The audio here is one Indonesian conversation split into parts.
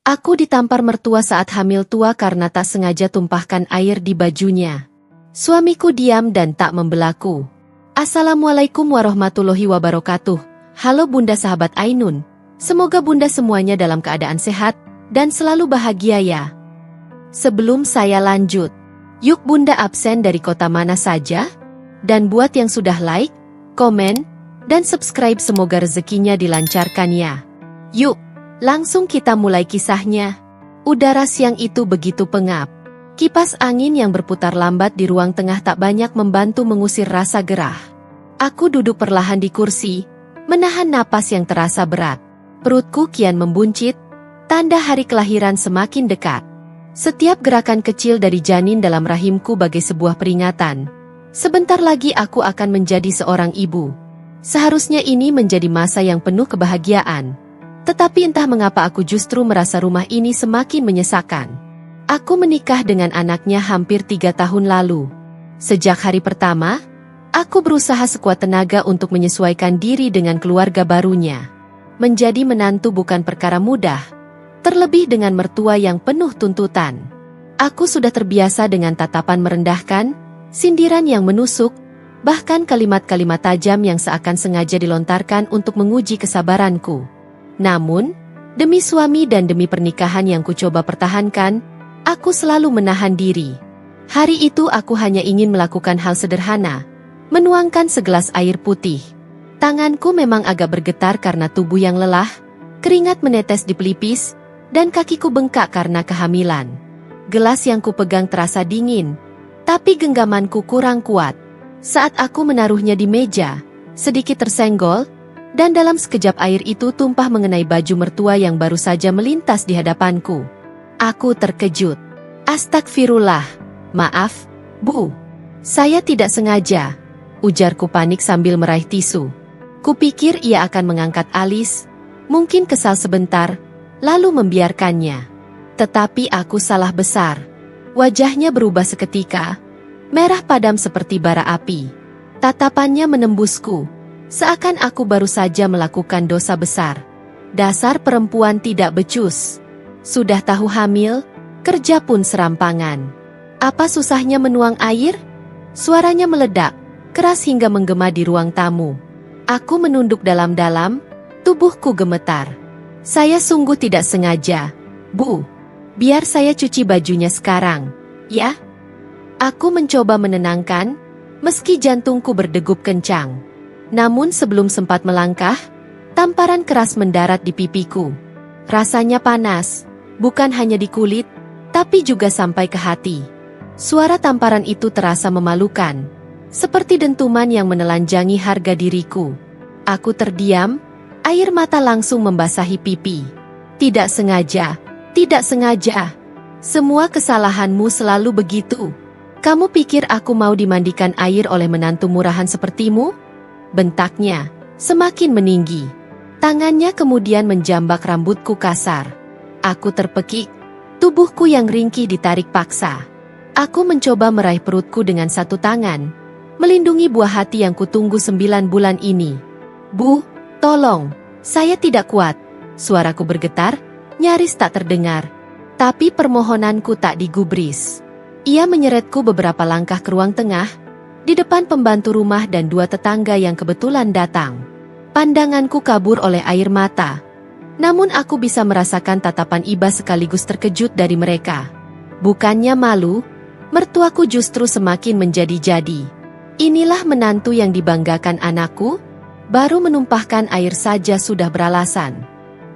Aku ditampar mertua saat hamil tua karena tak sengaja tumpahkan air di bajunya. Suamiku diam dan tak membelaku. Assalamualaikum warahmatullahi wabarakatuh. Halo Bunda sahabat Ainun. Semoga Bunda semuanya dalam keadaan sehat dan selalu bahagia ya. Sebelum saya lanjut, yuk Bunda absen dari kota mana saja? Dan buat yang sudah like, komen, dan subscribe semoga rezekinya dilancarkan ya. Yuk, langsung kita mulai kisahnya. Udara siang itu begitu pengap. Kipas angin yang berputar lambat di ruang tengah tak banyak membantu mengusir rasa gerah. Aku duduk perlahan di kursi, menahan napas yang terasa berat. Perutku kian membuncit, tanda hari kelahiran semakin dekat. Setiap gerakan kecil dari janin dalam rahimku bagai sebuah peringatan. Sebentar lagi aku akan menjadi seorang ibu. Seharusnya ini menjadi masa yang penuh kebahagiaan. Tetapi entah mengapa aku justru merasa rumah ini semakin menyesakan. Aku menikah dengan anaknya hampir 3 tahun lalu. Sejak hari pertama, aku berusaha sekuat tenaga untuk menyesuaikan diri dengan keluarga barunya. Menjadi menantu bukan perkara mudah, terlebih dengan mertua yang penuh tuntutan. Aku sudah terbiasa dengan tatapan merendahkan, sindiran yang menusuk, bahkan kalimat-kalimat tajam yang seakan sengaja dilontarkan untuk menguji kesabaranku. Namun, demi suami dan demi pernikahan yang kucoba pertahankan, aku selalu menahan diri. Hari itu aku hanya ingin melakukan hal sederhana, menuangkan segelas air putih. Tanganku memang agak bergetar karena tubuh yang lelah, keringat menetes di pelipis, dan kakiku bengkak karena kehamilan. Gelas yang kupegang terasa dingin, tapi genggamanku kurang kuat. Saat aku menaruhnya di meja, sedikit tersenggol, dan dalam sekejap air itu tumpah mengenai baju mertua yang baru saja melintas di hadapanku. Aku terkejut. Astagfirullah. Maaf, Bu. Saya tidak sengaja, ujarku panik sambil meraih tisu. Kupikir ia akan mengangkat alis, mungkin kesal sebentar, lalu membiarkannya. Tetapi aku salah besar. Wajahnya berubah seketika, merah padam seperti bara api. Tatapannya menembusku, seakan aku baru saja melakukan dosa besar. Dasar perempuan tidak becus. Sudah tahu hamil, kerja pun serampangan. Apa susahnya menuang air? Suaranya meledak, keras hingga menggema di ruang tamu. Aku menunduk dalam-dalam, tubuhku gemetar. Saya sungguh tidak sengaja, Bu. Biar saya cuci bajunya sekarang, ya? Aku mencoba menenangkan, meski jantungku berdegup kencang. Namun sebelum sempat melangkah, tamparan keras mendarat di pipiku. Rasanya panas. Bukan hanya di kulit, tapi juga sampai ke hati. Suara tamparan itu terasa memalukan, seperti dentuman yang menelanjangi harga diriku. Aku terdiam, air mata langsung membasahi pipi. Tidak sengaja, tidak sengaja. Semua kesalahanmu selalu begitu. Kamu pikir aku mau dimandikan air oleh menantu murahan sepertimu? Bentaknya, semakin meninggi. Tangannya kemudian menjambak rambutku kasar. Aku terpekik, tubuhku yang ringkih ditarik paksa. Aku mencoba meraih perutku dengan satu tangan, melindungi buah hati yang kutunggu 9 bulan ini. Bu, tolong, saya tidak kuat. Suaraku bergetar, nyaris tak terdengar. Tapi permohonanku tak digubris. Ia menyeretku beberapa langkah ke ruang tengah, di depan pembantu rumah dan 2 tetangga yang kebetulan datang. Pandanganku kabur oleh air mata. Namun aku bisa merasakan tatapan iba sekaligus terkejut dari mereka. Bukannya malu, mertuaku justru semakin menjadi-jadi. Inilah menantu yang dibanggakan anakku? Baru menumpahkan air saja sudah beralasan.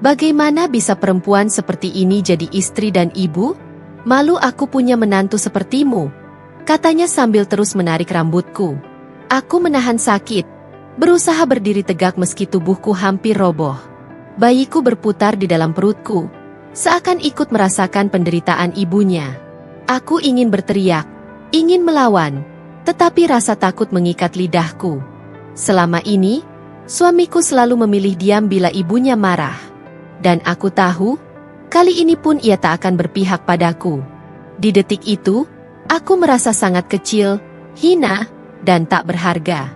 Bagaimana bisa perempuan seperti ini jadi istri dan ibu? Malu aku punya menantu sepertimu, katanya sambil terus menarik rambutku. Aku menahan sakit, berusaha berdiri tegak meski tubuhku hampir roboh. Bayiku berputar di dalam perutku, seakan ikut merasakan penderitaan ibunya. Aku ingin berteriak, ingin melawan, tetapi rasa takut mengikat lidahku. Selama ini, suamiku selalu memilih diam bila ibunya marah. Dan aku tahu, kali ini pun ia tak akan berpihak padaku. Di detik itu, aku merasa sangat kecil, hina, dan tak berharga.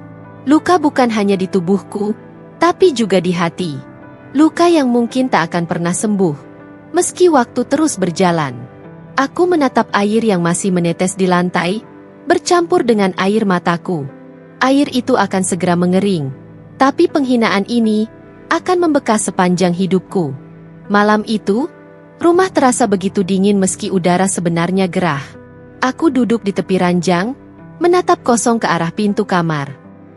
Luka bukan hanya di tubuhku, tapi juga di hati. Luka yang mungkin tak akan pernah sembuh. Meski waktu terus berjalan, aku menatap air yang masih menetes di lantai, bercampur dengan air mataku. Air itu akan segera mengering, tapi penghinaan ini akan membekas sepanjang hidupku. Malam itu, rumah terasa begitu dingin meski udara sebenarnya gerah. Aku duduk di tepi ranjang, menatap kosong ke arah pintu kamar.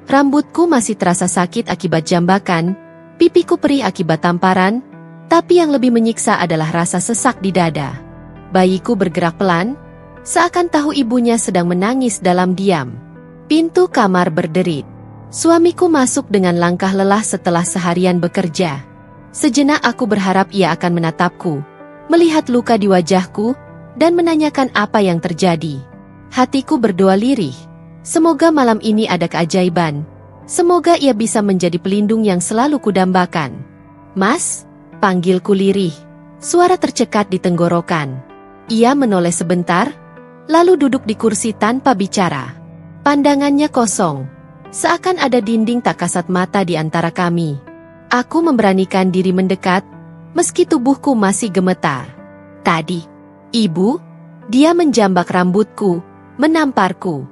Rambutku masih terasa sakit akibat jambakan, pipiku perih akibat tamparan, tapi yang lebih menyiksa adalah rasa sesak di dada. Bayiku bergerak pelan, seakan tahu ibunya sedang menangis dalam diam. Pintu kamar berderit. Suamiku masuk dengan langkah lelah setelah seharian bekerja. Sejenak aku berharap ia akan menatapku, melihat luka di wajahku, dan menanyakan apa yang terjadi. Hatiku berdoa lirih. Semoga malam ini ada keajaiban. Semoga ia bisa menjadi pelindung yang selalu kudambakan. "Mas," panggilku lirih. Suara tercekat di tenggorokan. Ia menoleh sebentar, lalu duduk di kursi tanpa bicara. Pandangannya kosong, seakan ada dinding tak kasat mata di antara kami. Aku memberanikan diri mendekat, meski tubuhku masih gemetar. "Tadi, Ibu," dia menjambak rambutku, menamparku.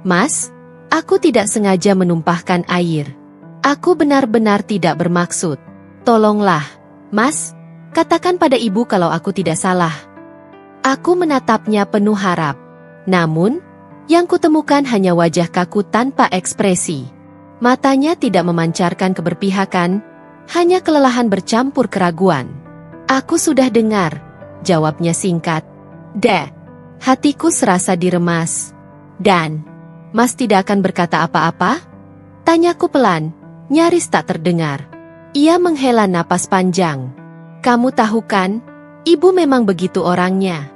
"Mas, aku tidak sengaja menumpahkan air. Aku benar-benar tidak bermaksud. Tolonglah, Mas, katakan pada Ibu kalau aku tidak salah." Aku menatapnya penuh harap. Namun, yang kutemukan hanya wajah kaku tanpa ekspresi. Matanya tidak memancarkan keberpihakan, hanya kelelahan bercampur keraguan. "Aku sudah dengar," jawabnya singkat. Hatiku serasa diremas. "Dan, Mas tidak akan berkata apa-apa?" Tanyaku pelan, nyaris tak terdengar. Ia menghela napas panjang. "Kamu tahu kan, Ibu memang begitu orangnya.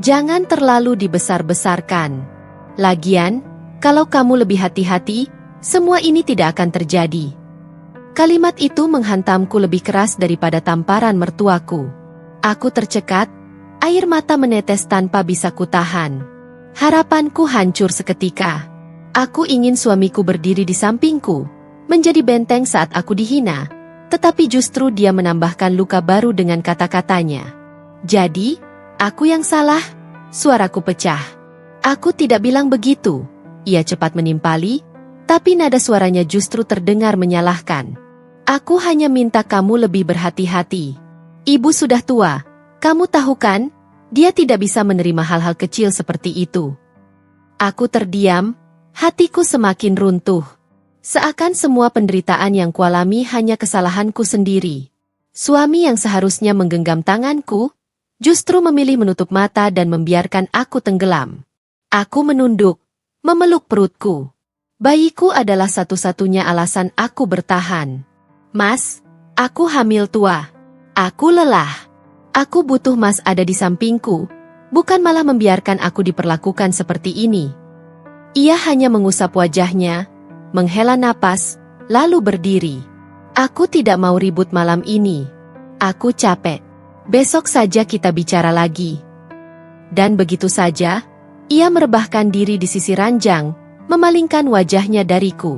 Jangan terlalu dibesar-besarkan. Lagian, kalau kamu lebih hati-hati, semua ini tidak akan terjadi." Kalimat itu menghantamku lebih keras daripada tamparan mertuaku. Aku tercekat, air mata menetes tanpa bisa kutahan. Harapanku hancur seketika. Aku ingin suamiku berdiri di sampingku, menjadi benteng saat aku dihina, tetapi justru dia menambahkan luka baru dengan kata-katanya. "Jadi, aku yang salah?" Suaraku pecah. "Aku tidak bilang begitu," ia cepat menimpali, tapi nada suaranya justru terdengar menyalahkan. "Aku hanya minta kamu lebih berhati-hati. Ibu sudah tua, kamu tahu kan, dia tidak bisa menerima hal-hal kecil seperti itu." Aku terdiam, hatiku semakin runtuh. Seakan semua penderitaan yang kualami hanya kesalahanku sendiri. Suami yang seharusnya menggenggam tanganku, justru memilih menutup mata dan membiarkan aku tenggelam. Aku menunduk, memeluk perutku. Bayiku adalah satu-satunya alasan aku bertahan. "Mas, aku hamil tua. Aku lelah. Aku butuh Mas ada di sampingku, bukan malah membiarkan aku diperlakukan seperti ini." Ia hanya mengusap wajahnya, menghela napas, lalu berdiri. "Aku tidak mau ribut malam ini. Aku capek. Besok saja kita bicara lagi." Dan begitu saja, ia merebahkan diri di sisi ranjang, memalingkan wajahnya dariku.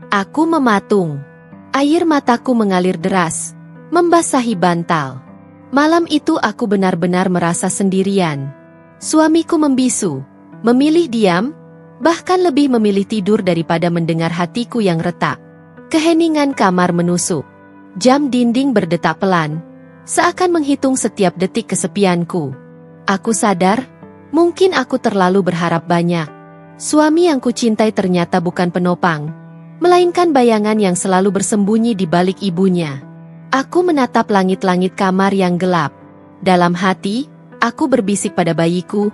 Aku mematung. Air mataku mengalir deras, membasahi bantal. Malam itu aku benar-benar merasa sendirian. Suamiku membisu, memilih diam, bahkan lebih memilih tidur daripada mendengar hatiku yang retak. Keheningan kamar menusuk. Jam dinding berdetak pelan, seakan menghitung setiap detik kesepianku. Aku sadar, mungkin aku terlalu berharap banyak. Suami yang kucintai ternyata bukan penopang, melainkan bayangan yang selalu bersembunyi di balik ibunya. Aku menatap langit-langit kamar yang gelap. Dalam hati, aku berbisik pada bayiku,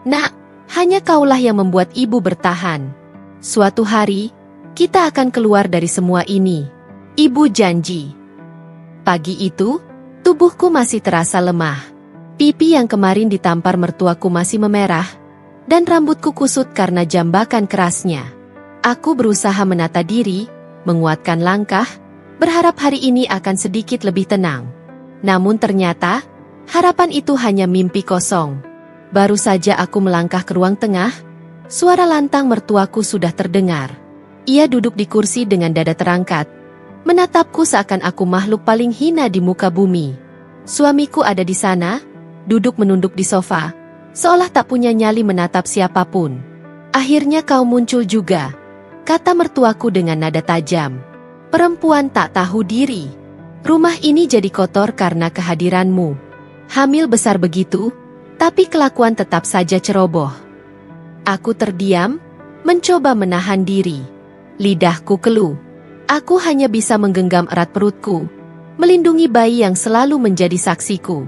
"Nak, hanya kaulah yang membuat ibu bertahan. Suatu hari, kita akan keluar dari semua ini. Ibu janji." Pagi itu, tubuhku masih terasa lemah. Pipi yang kemarin ditampar mertuaku masih memerah, dan rambutku kusut karena jambakan kerasnya. Aku berusaha menata diri, menguatkan langkah, berharap hari ini akan sedikit lebih tenang. Namun ternyata, harapan itu hanya mimpi kosong. Baru saja aku melangkah ke ruang tengah, suara lantang mertuaku sudah terdengar. Ia duduk di kursi dengan dada terangkat, menatapku seakan aku makhluk paling hina di muka bumi. Suamiku ada di sana, duduk menunduk di sofa, seolah tak punya nyali menatap siapapun. Akhirnya kau muncul juga, kata mertuaku dengan nada tajam. Perempuan tak tahu diri. Rumah ini jadi kotor karena kehadiranmu. Hamil besar begitu, tapi kelakuan tetap saja ceroboh. Aku terdiam, mencoba menahan diri. Lidahku keluh. Aku hanya bisa menggenggam erat perutku, melindungi bayi yang selalu menjadi saksiku.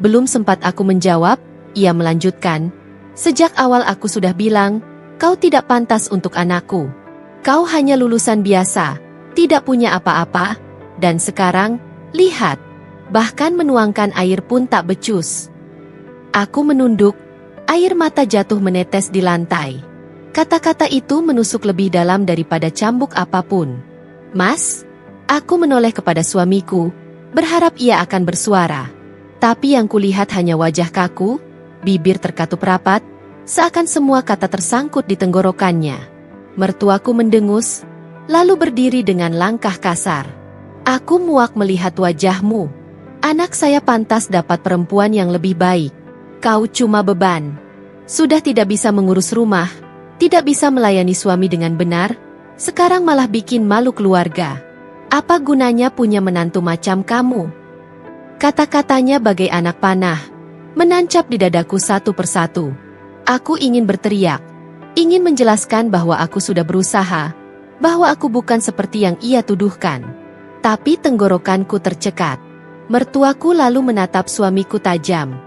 Belum sempat aku menjawab, ia melanjutkan, sejak awal aku sudah bilang, kau tidak pantas untuk anakku. Kau hanya lulusan biasa, tidak punya apa-apa, dan sekarang, lihat, bahkan menuangkan air pun tak becus. Aku menunduk, air mata jatuh menetes di lantai. Kata-kata itu menusuk lebih dalam daripada cambuk apapun. Mas, aku menoleh kepada suamiku, berharap ia akan bersuara. Tapi yang kulihat hanya wajah kaku, bibir terkatup rapat, seakan semua kata tersangkut di tenggorokannya. Mertuaku mendengus, lalu berdiri dengan langkah kasar. Aku muak melihat wajahmu. Anak saya pantas dapat perempuan yang lebih baik. Kau cuma beban. Sudah tidak bisa mengurus rumah, tidak bisa melayani suami dengan benar, sekarang malah bikin malu keluarga. Apa gunanya punya menantu macam kamu? Kata-katanya bagai anak panah, menancap di dadaku satu persatu. Aku ingin berteriak, ingin menjelaskan bahwa aku sudah berusaha, bahwa aku bukan seperti yang ia tuduhkan. Tapi tenggorokanku tercekat. Mertuaku lalu menatap suamiku tajam.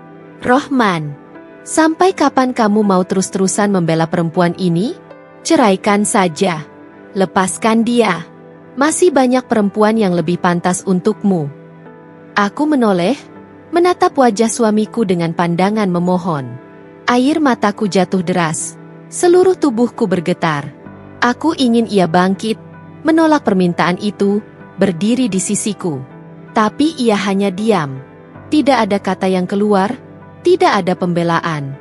Rohman, sampai kapan kamu mau terus-terusan membela perempuan ini? Ceraikan saja. Lepaskan dia. Masih banyak perempuan yang lebih pantas untukmu. Aku menoleh, menatap wajah suamiku dengan pandangan memohon. Air mataku jatuh deras. Seluruh tubuhku bergetar. Aku ingin ia bangkit, menolak permintaan itu, berdiri di sisiku. Tapi ia hanya diam. Tidak ada kata yang keluar, tidak ada pembelaan.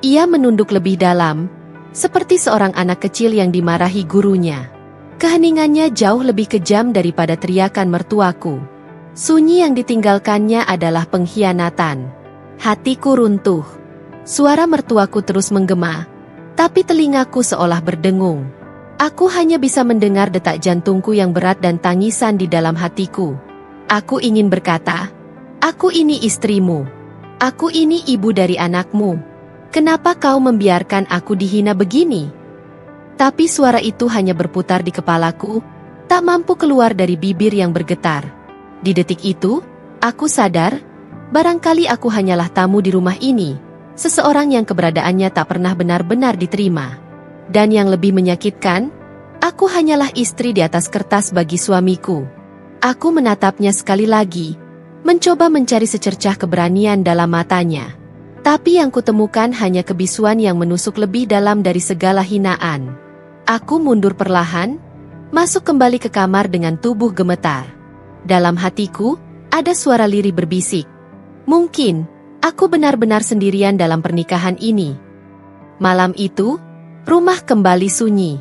Ia menunduk lebih dalam, seperti seorang anak kecil yang dimarahi gurunya. Keheningannya jauh lebih kejam daripada teriakan mertuaku. Sunyi yang ditinggalkannya adalah pengkhianatan. Hatiku runtuh. Suara mertuaku terus menggema, tapi telingaku seolah berdengung. Aku hanya bisa mendengar detak jantungku yang berat dan tangisan di dalam hatiku. Aku ingin berkata, aku ini istrimu. Aku ini ibu dari anakmu. Kenapa kau membiarkan aku dihina begini? Tapi suara itu hanya berputar di kepalaku, tak mampu keluar dari bibir yang bergetar. Di detik itu, aku sadar, barangkali aku hanyalah tamu di rumah ini, seseorang yang keberadaannya tak pernah benar-benar diterima. Dan yang lebih menyakitkan, aku hanyalah istri di atas kertas bagi suamiku. Aku menatapnya sekali lagi, mencoba mencari secercah keberanian dalam matanya. Tapi yang kutemukan hanya kebisuan yang menusuk lebih dalam dari segala hinaan. Aku mundur perlahan, masuk kembali ke kamar dengan tubuh gemetar. Dalam hatiku, ada suara lirih berbisik. Mungkin, aku benar-benar sendirian dalam pernikahan ini. Malam itu, rumah kembali sunyi.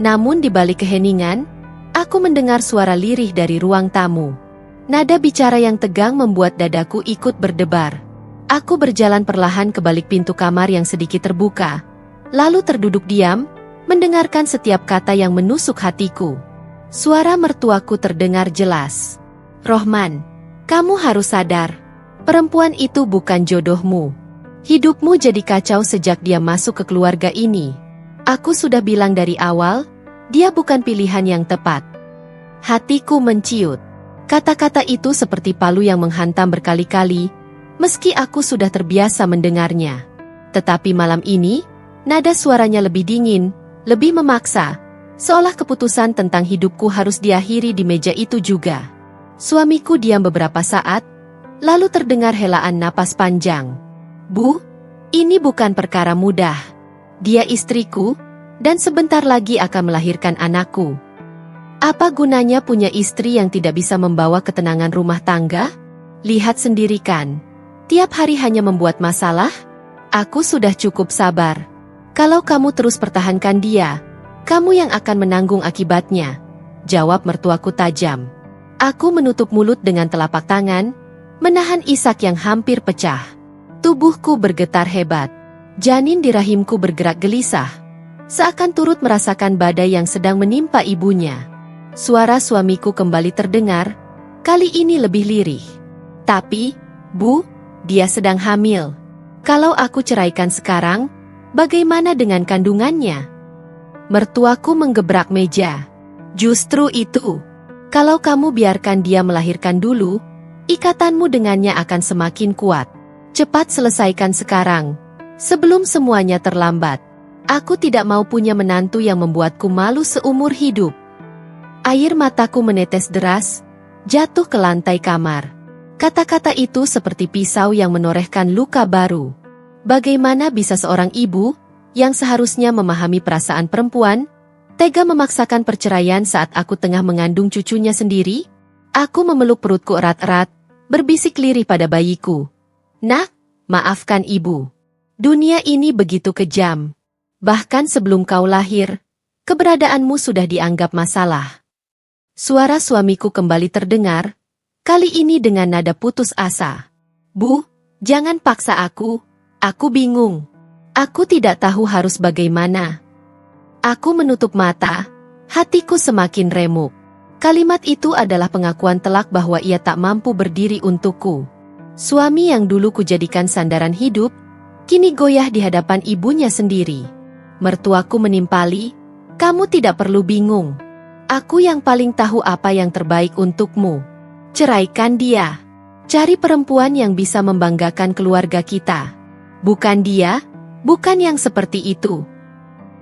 Namun di balik keheningan, aku mendengar suara lirih dari ruang tamu. Nada bicara yang tegang membuat dadaku ikut berdebar. Aku berjalan perlahan ke balik pintu kamar yang sedikit terbuka, lalu terduduk diam, mendengarkan setiap kata yang menusuk hatiku. Suara mertuaku terdengar jelas. Rohman, kamu harus sadar, perempuan itu bukan jodohmu. Hidupmu jadi kacau sejak dia masuk ke keluarga ini. Aku sudah bilang dari awal, dia bukan pilihan yang tepat. Hatiku menciut. Kata-kata itu seperti palu yang menghantam berkali-kali, meski aku sudah terbiasa mendengarnya. Tetapi malam ini, nada suaranya lebih dingin, lebih memaksa, seolah keputusan tentang hidupku harus diakhiri di meja itu juga. Suamiku diam beberapa saat, lalu terdengar helaan napas panjang. Bu, ini bukan perkara mudah. Dia istriku, dan sebentar lagi akan melahirkan anakku. Apa gunanya punya istri yang tidak bisa membawa ketenangan rumah tangga? Lihat sendiri kan, tiap hari hanya membuat masalah. Aku sudah cukup sabar. Kalau kamu terus pertahankan dia, kamu yang akan menanggung akibatnya, jawab mertuaku tajam. Aku menutup mulut dengan telapak tangan, menahan isak yang hampir pecah. Tubuhku bergetar hebat. Janin di rahimku bergerak gelisah, seakan turut merasakan badai yang sedang menimpa ibunya. Suara suamiku kembali terdengar, kali ini lebih lirih. Tapi, Bu, dia sedang hamil. Kalau aku ceraikan sekarang, bagaimana dengan kandungannya? Mertuaku menggebrak meja. Justru itu. Kalau kamu biarkan dia melahirkan dulu, ikatanmu dengannya akan semakin kuat. Cepat selesaikan sekarang, sebelum semuanya terlambat. Aku tidak mau punya menantu yang membuatku malu seumur hidup. Air mataku menetes deras, jatuh ke lantai kamar. Kata-kata itu seperti pisau yang menorehkan luka baru. Bagaimana bisa seorang ibu, yang seharusnya memahami perasaan perempuan, tega memaksakan perceraian saat aku tengah mengandung cucunya sendiri? Aku memeluk perutku erat-erat, berbisik lirih pada bayiku. Nak, maafkan ibu. Dunia ini begitu kejam. Bahkan sebelum kau lahir, keberadaanmu sudah dianggap masalah. Suara suamiku kembali terdengar, kali ini dengan nada putus asa. Bu, jangan paksa aku bingung. Aku tidak tahu harus bagaimana. Aku menutup mata, hatiku semakin remuk. Kalimat itu adalah pengakuan telak bahwa ia tak mampu berdiri untukku. Suami yang dulu kujadikan sandaran hidup, kini goyah di hadapan ibunya sendiri. Mertuaku menimpali, kamu tidak perlu bingung. Aku yang paling tahu apa yang terbaik untukmu. Ceraikan dia. Cari perempuan yang bisa membanggakan keluarga kita. Bukan dia, bukan yang seperti itu.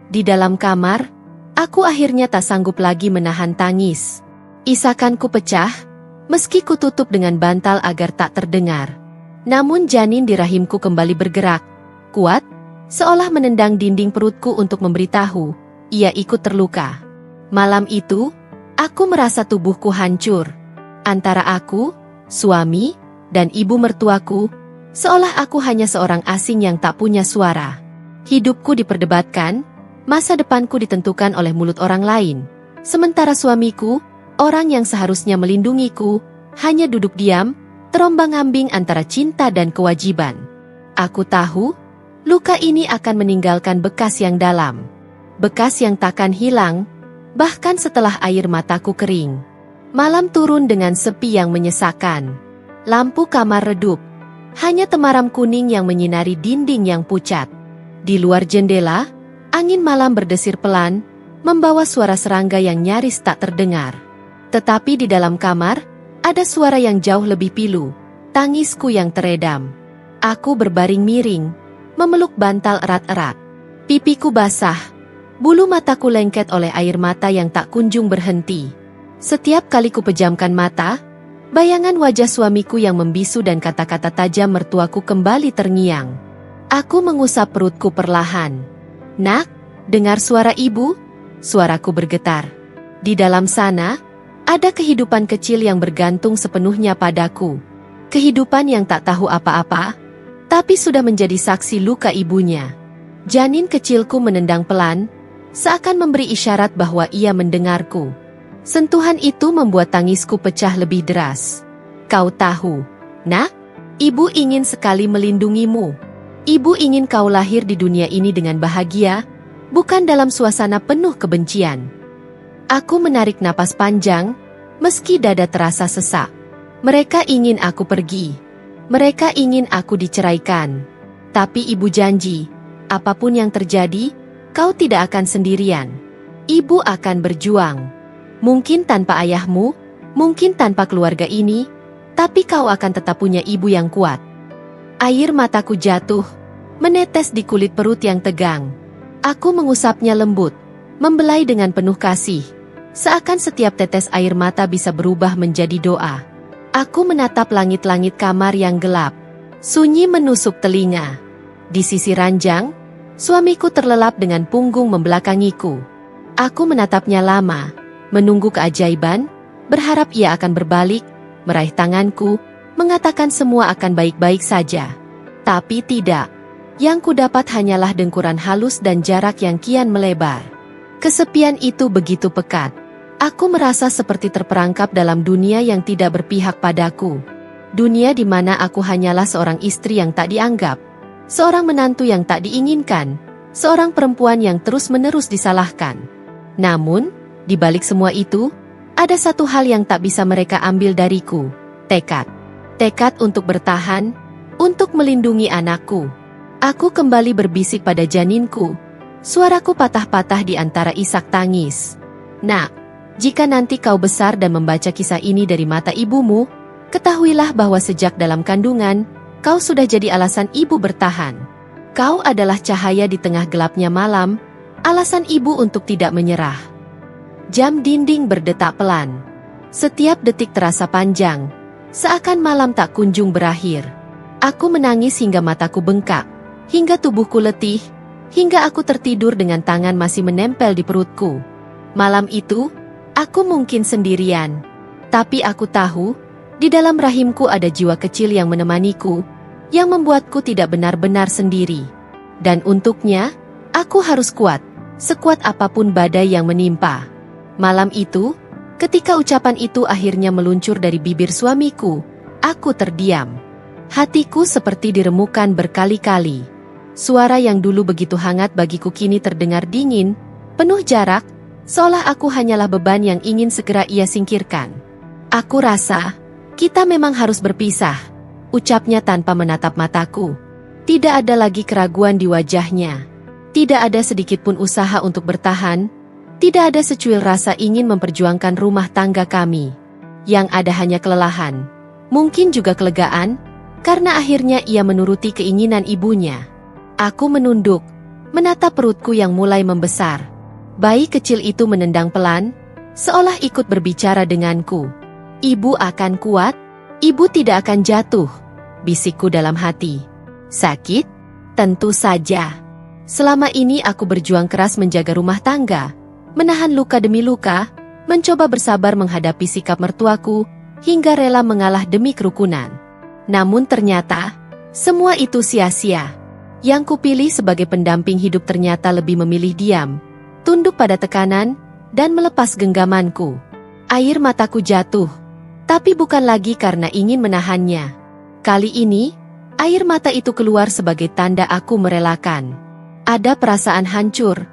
Di dalam kamar, aku akhirnya tak sanggup lagi menahan tangis. Isakanku pecah, meski kututup dengan bantal agar tak terdengar. Namun janin di rahimku kembali bergerak, kuat, seolah menendang dinding perutku untuk memberitahu, ia ikut terluka. Malam itu, aku merasa tubuhku hancur. Antara aku, suami, dan ibu mertuaku, seolah aku hanya seorang asing yang tak punya suara. Hidupku diperdebatkan, masa depanku ditentukan oleh mulut orang lain. Sementara suamiku, orang yang seharusnya melindungiku, hanya duduk diam, terombang-ambing antara cinta dan kewajiban. Aku tahu, luka ini akan meninggalkan bekas yang dalam. Bekas yang takkan hilang, bahkan setelah air mataku kering. Malam turun dengan sepi yang menyesakan. Lampu kamar redup, hanya temaram kuning yang menyinari dinding yang pucat. Di luar jendela, angin malam berdesir pelan, membawa suara serangga yang nyaris tak terdengar. Tetapi di dalam kamar, ada suara yang jauh lebih pilu, tangisku yang teredam. Aku berbaring miring, memeluk bantal erat-erat. Pipiku basah, bulu mataku lengket oleh air mata yang tak kunjung berhenti. Setiap kali ku pejamkan mata, bayangan wajah suamiku yang membisu dan kata-kata tajam mertuaku kembali terngiang. Aku mengusap perutku perlahan. Nak, dengar suara ibu? Suaraku bergetar. Di dalam sana, ada kehidupan kecil yang bergantung sepenuhnya padaku. Kehidupan yang tak tahu apa-apa, tapi sudah menjadi saksi luka ibunya. Janin kecilku menendang pelan, seakan memberi isyarat bahwa ia mendengarku. Sentuhan itu membuat tangisku pecah lebih deras. Kau tahu, nak, ibu ingin sekali melindungimu. Ibu ingin kau lahir di dunia ini dengan bahagia, bukan dalam suasana penuh kebencian. Aku menarik napas panjang, meski dada terasa sesak. Mereka ingin aku pergi. Mereka ingin aku diceraikan. Tapi ibu janji, apapun yang terjadi, kau tidak akan sendirian. Ibu akan berjuang. Mungkin tanpa ayahmu, mungkin tanpa keluarga ini, tapi kau akan tetap punya ibu yang kuat. Air mataku jatuh, menetes di kulit perut yang tegang. Aku mengusapnya lembut, membelai dengan penuh kasih. Seakan setiap tetes air mata bisa berubah menjadi doa. Aku menatap langit-langit kamar yang gelap. Sunyi menusuk telinga. Di sisi ranjang, suamiku terlelap dengan punggung membelakangiku. Aku menatapnya lama, menunggu keajaiban, berharap ia akan berbalik, meraih tanganku, mengatakan semua akan baik-baik saja. Tapi tidak. Yang kudapat hanyalah dengkuran halus dan jarak yang kian melebar. Kesepian itu begitu pekat. Aku merasa seperti terperangkap dalam dunia yang tidak berpihak padaku. Dunia di mana aku hanyalah seorang istri yang tak dianggap, seorang menantu yang tak diinginkan, seorang perempuan yang terus-menerus disalahkan. Namun, di balik semua itu, ada satu hal yang tak bisa mereka ambil dariku, tekad. Tekad untuk bertahan, untuk melindungi anakku. Aku kembali berbisik pada janinku. Suaraku patah-patah di antara isak tangis. Nak, jika nanti kau besar dan membaca kisah ini dari mata ibumu, ketahuilah bahwa sejak dalam kandungan, kau sudah jadi alasan ibu bertahan. Kau adalah cahaya di tengah gelapnya malam, alasan ibu untuk tidak menyerah. Jam dinding berdetak pelan. Setiap detik terasa panjang, seakan malam tak kunjung berakhir. Aku menangis hingga mataku bengkak, hingga tubuhku letih, hingga aku tertidur dengan tangan masih menempel di perutku. Malam itu, aku mungkin sendirian. Tapi aku tahu, di dalam rahimku ada jiwa kecil yang menemaniku, yang membuatku tidak benar-benar sendiri. Dan untuknya, aku harus kuat, sekuat apapun badai yang menimpa. Malam itu, ketika ucapan itu akhirnya meluncur dari bibir suamiku, aku terdiam. Hatiku seperti diremukan berkali-kali. Suara yang dulu begitu hangat bagiku kini terdengar dingin, penuh jarak, seolah aku hanyalah beban yang ingin segera ia singkirkan. Aku rasa, kita memang harus berpisah, ucapnya tanpa menatap mataku. Tidak ada lagi keraguan di wajahnya. Tidak ada sedikit pun usaha untuk bertahan, tidak ada secuil rasa ingin memperjuangkan rumah tangga kami. Yang ada hanya kelelahan, mungkin juga kelegaan, karena akhirnya ia menuruti keinginan ibunya. Aku menunduk, menatap perutku yang mulai membesar. Bayi kecil itu menendang pelan, seolah ikut berbicara denganku. Ibu akan kuat, ibu tidak akan jatuh, bisikku dalam hati. Sakit? Tentu saja. Selama ini aku berjuang keras menjaga rumah tangga, menahan luka demi luka, mencoba bersabar menghadapi sikap mertuaku, hingga rela mengalah demi kerukunan. Namun ternyata, semua itu sia-sia. Yang kupilih sebagai pendamping hidup ternyata lebih memilih diam, tunduk pada tekanan, dan melepas genggamanku. Air mataku jatuh, tapi bukan lagi karena ingin menahannya. Kali ini, air mata itu keluar sebagai tanda aku merelakan. Ada perasaan hancur,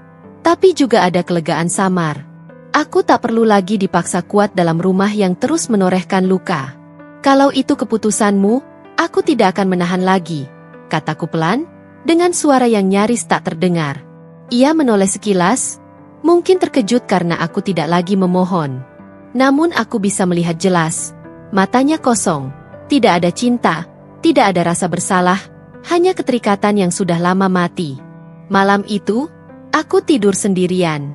tapi juga ada kelegaan samar. Aku tak perlu lagi dipaksa kuat dalam rumah yang terus menorehkan luka. Kalau itu keputusanmu, aku tidak akan menahan lagi, kataku pelan, dengan suara yang nyaris tak terdengar. Ia menoleh sekilas, mungkin terkejut karena aku tidak lagi memohon. Namun aku bisa melihat jelas, matanya kosong, tidak ada cinta, tidak ada rasa bersalah, hanya keterikatan yang sudah lama mati. Malam itu, aku tidur sendirian.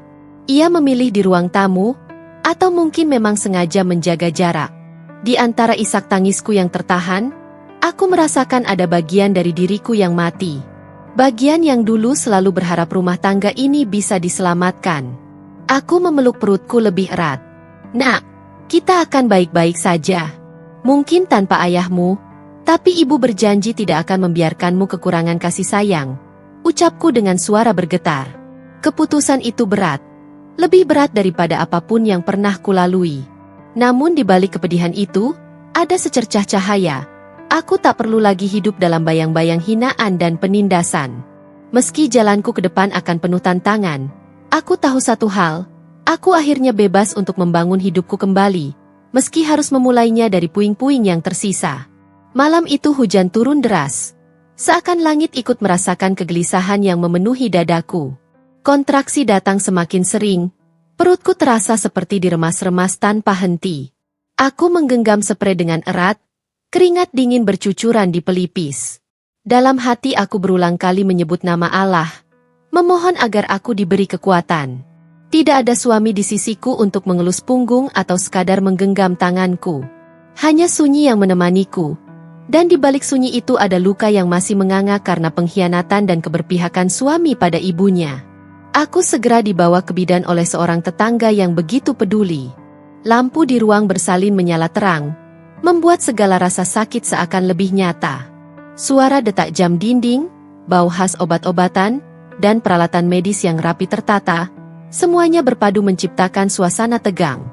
Ia memilih di ruang tamu, atau mungkin memang sengaja menjaga jarak. Di antara isak tangisku yang tertahan, aku merasakan ada bagian dari diriku yang mati. Bagian yang dulu selalu berharap rumah tangga ini bisa diselamatkan. Aku memeluk perutku lebih erat. Nak, kita akan baik-baik saja. Mungkin tanpa ayahmu, tapi ibu berjanji tidak akan membiarkanmu kekurangan kasih sayang. Ucapku dengan suara bergetar. Keputusan itu berat. Lebih berat daripada apapun yang pernah kulalui. Namun di balik kepedihan itu, ada secercah cahaya. Aku tak perlu lagi hidup dalam bayang-bayang hinaan dan penindasan. Meski jalanku ke depan akan penuh tantangan, aku tahu satu hal, aku akhirnya bebas untuk membangun hidupku kembali, meski harus memulainya dari puing-puing yang tersisa. Malam itu hujan turun deras. Seakan langit ikut merasakan kegelisahan yang memenuhi dadaku. Kontraksi datang semakin sering, perutku terasa seperti diremas-remas tanpa henti. Aku menggenggam sprei dengan erat, keringat dingin bercucuran di pelipis. Dalam hati aku berulang kali menyebut nama Allah, memohon agar aku diberi kekuatan. Tidak ada suami di sisiku untuk mengelus punggung atau sekadar menggenggam tanganku. Hanya sunyi yang menemaniku. Dan di balik sunyi itu ada luka yang masih menganga karena pengkhianatan dan keberpihakan suami pada ibunya. Aku segera dibawa ke bidan oleh seorang tetangga yang begitu peduli. Lampu di ruang bersalin menyala terang, membuat segala rasa sakit seakan lebih nyata. Suara detak jam dinding, bau khas obat-obatan, dan peralatan medis yang rapi tertata, semuanya berpadu menciptakan suasana tegang.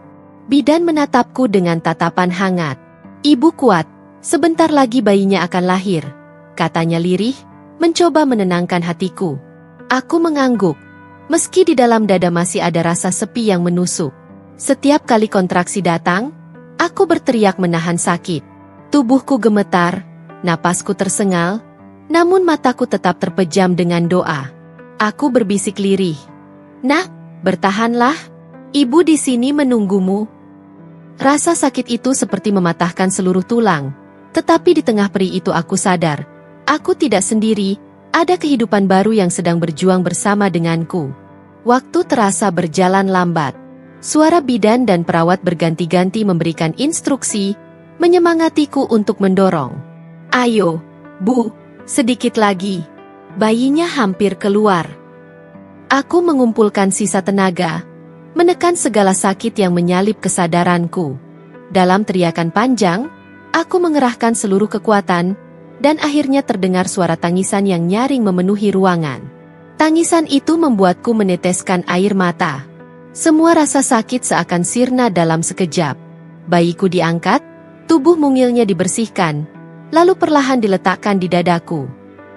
Bidan menatapku dengan tatapan hangat. Ibu kuat, Sebentar lagi bayinya akan lahir, katanya lirih, mencoba menenangkan hatiku. Aku mengangguk. Meski di dalam dada masih ada rasa sepi yang menusuk. Setiap kali kontraksi datang, aku berteriak menahan sakit. Tubuhku gemetar, napasku tersengal, namun mataku tetap terpejam dengan doa. Aku berbisik lirih. "Nak, bertahanlah. Ibu di sini menunggumu." Rasa sakit itu seperti mematahkan seluruh tulang. Tetapi di tengah perih itu aku sadar. Aku tidak sendiri, ada kehidupan baru yang sedang berjuang bersama denganku. Waktu terasa berjalan lambat. Suara bidan dan perawat berganti-ganti memberikan instruksi, menyemangatiku untuk mendorong. "Ayo, Bu, sedikit lagi." Bayinya hampir keluar. Aku mengumpulkan sisa tenaga, menekan segala sakit yang menyalip kesadaranku. Dalam teriakan panjang, aku mengerahkan seluruh kekuatan, dan akhirnya terdengar suara tangisan yang nyaring memenuhi ruangan. Tangisan itu membuatku meneteskan air mata. Semua rasa sakit seakan sirna dalam sekejap. Bayiku diangkat, tubuh mungilnya dibersihkan, lalu perlahan diletakkan di dadaku.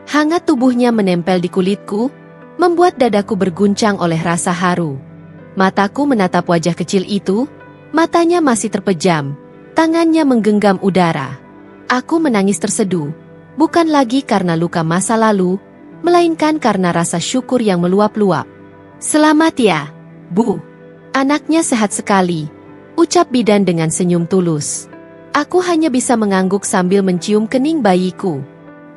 Hangat tubuhnya menempel di kulitku, membuat dadaku berguncang oleh rasa haru. Mataku menatap wajah kecil itu, matanya masih terpejam, tangannya menggenggam udara. Aku menangis terseduh, bukan lagi karena luka masa lalu, melainkan karena rasa syukur yang meluap-luap. "Selamat ya, Bu. Anaknya sehat sekali," ucap bidan dengan senyum tulus. Aku hanya bisa mengangguk sambil mencium kening bayiku.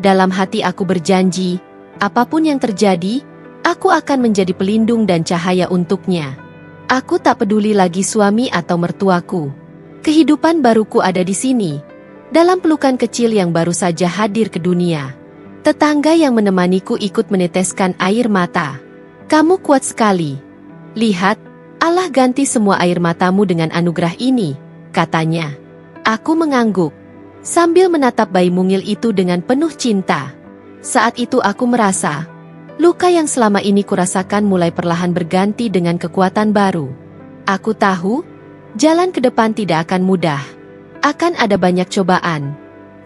Dalam hati aku berjanji, apapun yang terjadi, aku akan menjadi pelindung dan cahaya untuknya. Aku tak peduli lagi suami atau mertuaku. Kehidupan baruku ada di sini, dalam pelukan kecil yang baru saja hadir ke dunia. Tetangga yang menemaniku ikut meneteskan air mata. "Kamu kuat sekali. Lihat, Allah ganti semua air matamu dengan anugerah ini," katanya. Aku mengangguk, sambil menatap bayi mungil itu dengan penuh cinta. Saat itu aku merasa, luka yang selama ini kurasakan mulai perlahan berganti dengan kekuatan baru. Aku tahu, jalan ke depan tidak akan mudah. Akan ada banyak cobaan.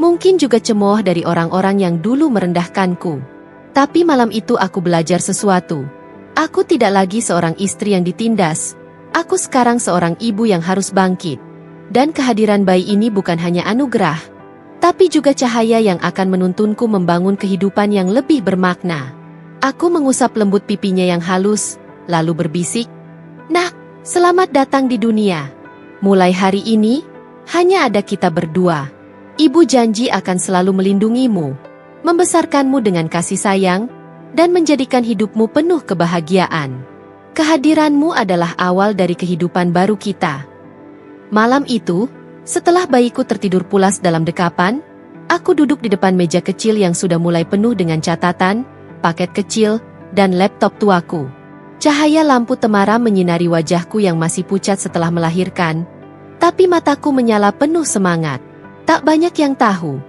Mungkin juga cemooh dari orang-orang yang dulu merendahkanku. Tapi malam itu aku belajar sesuatu. Aku tidak lagi seorang istri yang ditindas. Aku sekarang seorang ibu yang harus bangkit. Dan kehadiran bayi ini bukan hanya anugerah, tapi juga cahaya yang akan menuntunku membangun kehidupan yang lebih bermakna. Aku mengusap lembut pipinya yang halus, lalu berbisik, "Nak, selamat datang di dunia. Mulai hari ini, hanya ada kita berdua. Ibu janji akan selalu melindungimu, membesarkanmu dengan kasih sayang, dan menjadikan hidupmu penuh kebahagiaan. Kehadiranmu adalah awal dari kehidupan baru kita." Malam itu, setelah bayiku tertidur pulas dalam dekapan, aku duduk di depan meja kecil yang sudah mulai penuh dengan catatan, paket kecil, dan laptop tuaku. Cahaya lampu temaram menyinari wajahku yang masih pucat setelah melahirkan, tapi mataku menyala penuh semangat. Tak banyak yang tahu.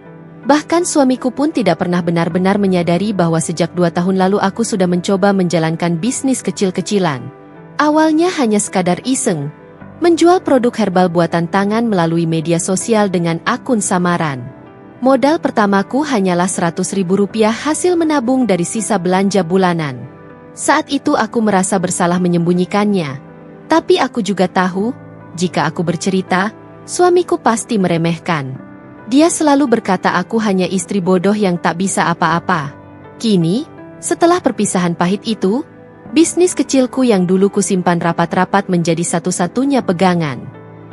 Bahkan suamiku pun tidak pernah benar-benar menyadari bahwa sejak 2 tahun lalu aku sudah mencoba menjalankan bisnis kecil-kecilan. Awalnya hanya sekadar iseng, menjual produk herbal buatan tangan melalui media sosial dengan akun samaran. Modal pertamaku hanyalah Rp100.000 hasil menabung dari sisa belanja bulanan. Saat itu aku merasa bersalah menyembunyikannya. Tapi aku juga tahu, jika aku bercerita, suamiku pasti meremehkan. Dia selalu berkata aku hanya istri bodoh yang tak bisa apa-apa. Kini, setelah perpisahan pahit itu, bisnis kecilku yang dulu kusimpan rapat-rapat menjadi satu-satunya pegangan.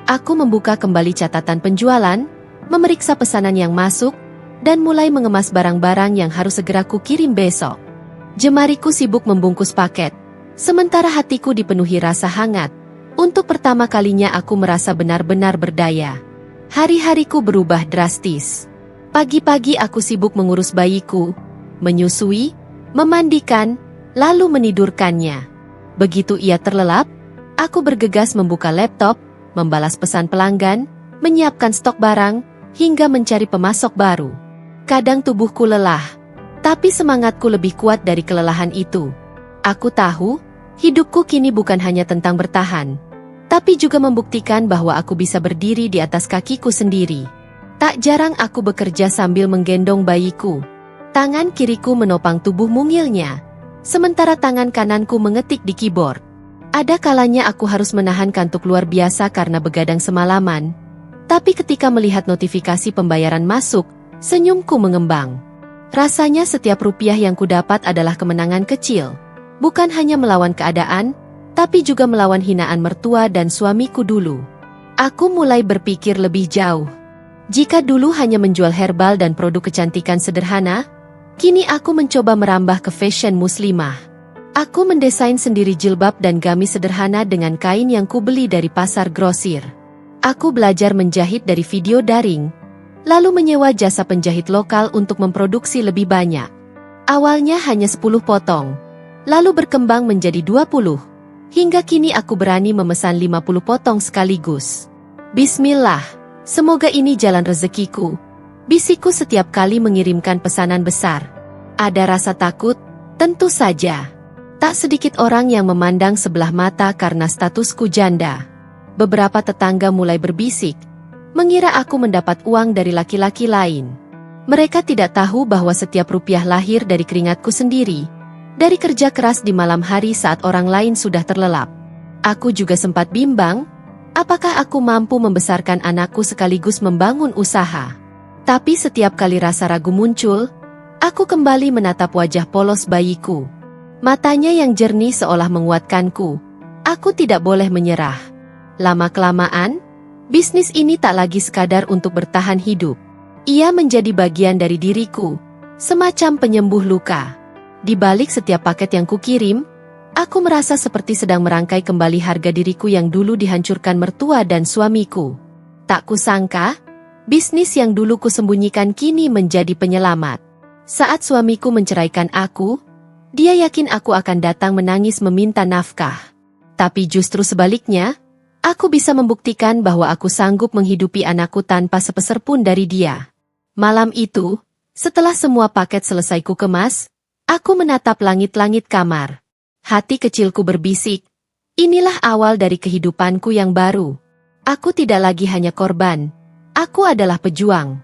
Aku membuka kembali catatan penjualan, memeriksa pesanan yang masuk, dan mulai mengemas barang-barang yang harus segera kukirim besok. Jemariku sibuk membungkus paket, sementara hatiku dipenuhi rasa hangat. Untuk pertama kalinya aku merasa benar-benar berdaya. Hari-hariku berubah drastis. Pagi-pagi aku sibuk mengurus bayiku, menyusui, memandikan, lalu menidurkannya. Begitu ia terlelap, aku bergegas membuka laptop, membalas pesan pelanggan, menyiapkan stok barang, hingga mencari pemasok baru. Kadang tubuhku lelah, tapi semangatku lebih kuat dari kelelahan itu. Aku tahu, hidupku kini bukan hanya tentang bertahan, tapi juga membuktikan bahwa aku bisa berdiri di atas kakiku sendiri. Tak jarang aku bekerja sambil menggendong bayiku. Tangan kiriku menopang tubuh mungilnya, sementara tangan kananku mengetik di keyboard. Ada kalanya aku harus menahan kantuk luar biasa karena begadang semalaman. Tapi ketika melihat notifikasi pembayaran masuk, senyumku mengembang. Rasanya setiap rupiah yang kudapat adalah kemenangan kecil. Bukan hanya melawan keadaan, tapi juga melawan hinaan mertua dan suamiku dulu. Aku mulai berpikir lebih jauh. Jika dulu hanya menjual herbal dan produk kecantikan sederhana, kini aku mencoba merambah ke fashion muslimah. Aku mendesain sendiri jilbab dan gamis sederhana dengan kain yang kubeli dari pasar grosir. Aku belajar menjahit dari video daring, lalu menyewa jasa penjahit lokal untuk memproduksi lebih banyak. Awalnya hanya 10 potong, lalu berkembang menjadi 20, hingga kini aku berani memesan 50 potong sekaligus. Bismillah, semoga ini jalan rezekiku, bisikku setiap kali mengirimkan pesanan besar. Ada rasa takut? Tentu saja. Tak sedikit orang yang memandang sebelah mata karena statusku janda. Beberapa tetangga mulai berbisik, mengira aku mendapat uang dari laki-laki lain. Mereka tidak tahu bahwa setiap rupiah lahir dari keringatku sendiri, dari kerja keras di malam hari saat orang lain sudah terlelap. Aku juga sempat bimbang, apakah aku mampu membesarkan anakku sekaligus membangun usaha. Tapi setiap kali rasa ragu muncul, aku kembali menatap wajah polos bayiku. Matanya yang jernih seolah menguatkanku. Aku tidak boleh menyerah. Lama-kelamaan, bisnis ini tak lagi sekadar untuk bertahan hidup. Ia menjadi bagian dari diriku, semacam penyembuh luka. Di balik setiap paket yang kukirim, aku merasa seperti sedang merangkai kembali harga diriku yang dulu dihancurkan mertua dan suamiku. Tak kusangka, bisnis yang dulu kusembunyikan kini menjadi penyelamat. Saat suamiku menceraikan aku, dia yakin aku akan datang menangis meminta nafkah. Tapi justru sebaliknya, aku bisa membuktikan bahwa aku sanggup menghidupi anakku tanpa sepeser pun dari dia. Malam itu, setelah semua paket selesai ku kemas, aku menatap langit-langit kamar. Hati kecilku berbisik, inilah awal dari kehidupanku yang baru. Aku tidak lagi hanya korban, aku adalah pejuang.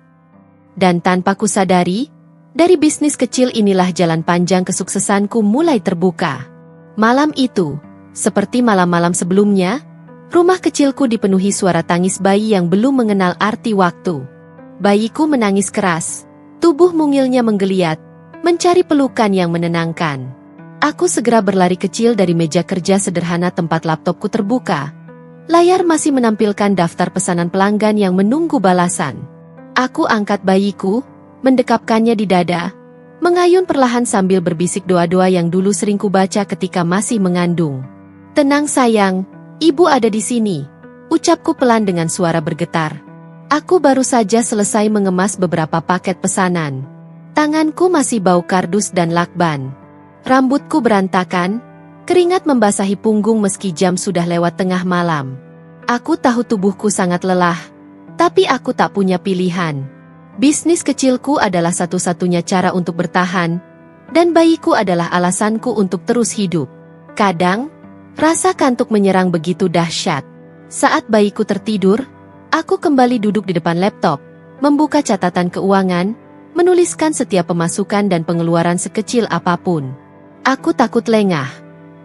Dan tanpa kusadari, dari bisnis kecil inilah jalan panjang kesuksesanku mulai terbuka. Malam itu, seperti malam-malam sebelumnya, rumah kecilku dipenuhi suara tangis bayi yang belum mengenal arti waktu. Bayiku menangis keras, tubuh mungilnya menggeliat, mencari pelukan yang menenangkan. Aku segera berlari kecil dari meja kerja sederhana tempat laptopku terbuka. Layar masih menampilkan daftar pesanan pelanggan yang menunggu balasan. Aku angkat bayiku, mendekapkannya di dada, mengayun perlahan sambil berbisik doa-doa yang dulu sering kubaca ketika masih mengandung. "Tenang sayang, ibu ada di sini," ucapku pelan dengan suara bergetar. Aku baru saja selesai mengemas beberapa paket pesanan. Tanganku masih bau kardus dan lakban. Rambutku berantakan, keringat membasahi punggung meski jam sudah lewat tengah malam. Aku tahu tubuhku sangat lelah, tapi aku tak punya pilihan. Bisnis kecilku adalah satu-satunya cara untuk bertahan, dan bayiku adalah alasanku untuk terus hidup. Kadang, rasa kantuk menyerang begitu dahsyat. Saat bayiku tertidur, aku kembali duduk di depan laptop, membuka catatan keuangan, menuliskan setiap pemasukan dan pengeluaran sekecil apapun. Aku takut lengah.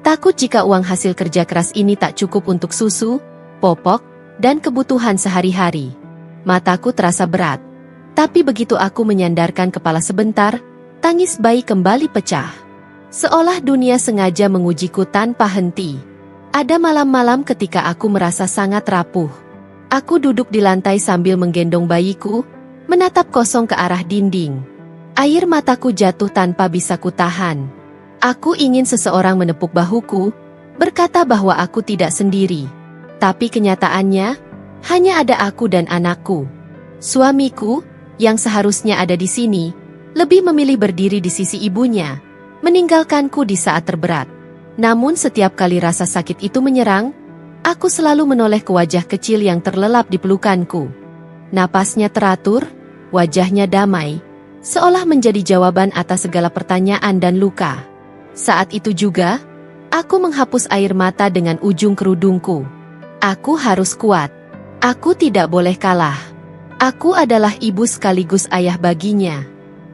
Takut jika uang hasil kerja keras ini tak cukup untuk susu, popok, dan kebutuhan sehari-hari. Mataku terasa berat. Tapi begitu aku menyandarkan kepala sebentar, tangis bayi kembali pecah. Seolah dunia sengaja mengujiku tanpa henti. Ada malam-malam ketika aku merasa sangat rapuh. Aku duduk di lantai sambil menggendong bayiku, menatap kosong ke arah dinding. Air mataku jatuh tanpa bisa kutahan. Aku ingin seseorang menepuk bahuku, berkata bahwa aku tidak sendiri. Tapi kenyataannya, hanya ada aku dan anakku. Suamiku, yang seharusnya ada di sini, lebih memilih berdiri di sisi ibunya, meninggalkanku di saat terberat. Namun setiap kali rasa sakit itu menyerang, aku selalu menoleh ke wajah kecil yang terlelap di pelukanku. Napasnya teratur, wajahnya damai, seolah menjadi jawaban atas segala pertanyaan dan luka. Saat itu juga, aku menghapus air mata dengan ujung kerudungku. Aku harus kuat. Aku tidak boleh kalah. Aku adalah ibu sekaligus ayah baginya.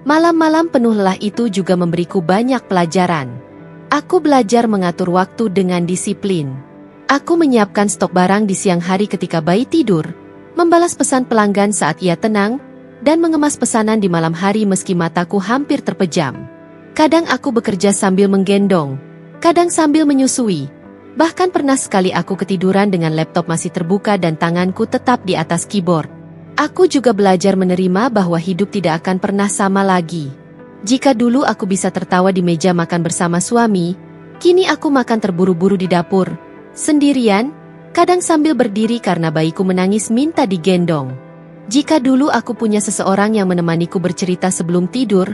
Malam-malam penuh lelah itu juga memberiku banyak pelajaran. Aku belajar mengatur waktu dengan disiplin. Aku menyiapkan stok barang di siang hari ketika bayi tidur, membalas pesan pelanggan saat ia tenang, dan mengemas pesanan di malam hari meski mataku hampir terpejam. Kadang aku bekerja sambil menggendong, kadang sambil menyusui. Bahkan pernah sekali aku ketiduran dengan laptop masih terbuka dan tanganku tetap di atas keyboard. Aku juga belajar menerima bahwa hidup tidak akan pernah sama lagi. Jika dulu aku bisa tertawa di meja makan bersama suami, kini aku makan terburu-buru di dapur, sendirian, kadang sambil berdiri karena bayiku menangis minta digendong. Jika dulu aku punya seseorang yang menemaniku bercerita sebelum tidur,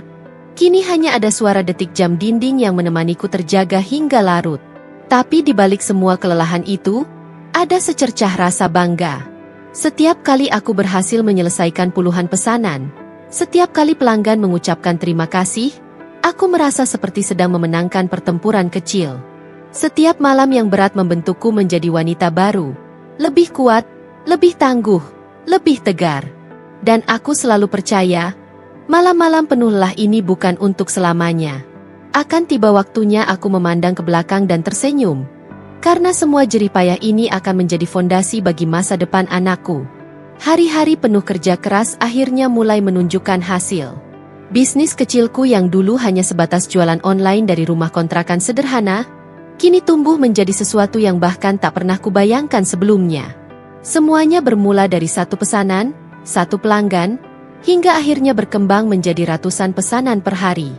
kini hanya ada suara detik jam dinding yang menemaniku terjaga hingga larut. Tapi di balik semua kelelahan itu, ada secercah rasa bangga. Setiap kali aku berhasil menyelesaikan puluhan pesanan, setiap kali pelanggan mengucapkan terima kasih, aku merasa seperti sedang memenangkan pertempuran kecil. Setiap malam yang berat membentukku menjadi wanita baru, lebih kuat, lebih tangguh, lebih tegar. Dan aku selalu percaya, malam-malam penuh lelah ini bukan untuk selamanya. Akan tiba waktunya aku memandang ke belakang dan tersenyum. Karena semua jerih payah ini akan menjadi fondasi bagi masa depan anakku. Hari-hari penuh kerja keras akhirnya mulai menunjukkan hasil. Bisnis kecilku yang dulu hanya sebatas jualan online dari rumah kontrakan sederhana, kini tumbuh menjadi sesuatu yang bahkan tak pernah kubayangkan sebelumnya. Semuanya bermula dari satu pesanan, satu pelanggan, hingga akhirnya berkembang menjadi ratusan pesanan per hari.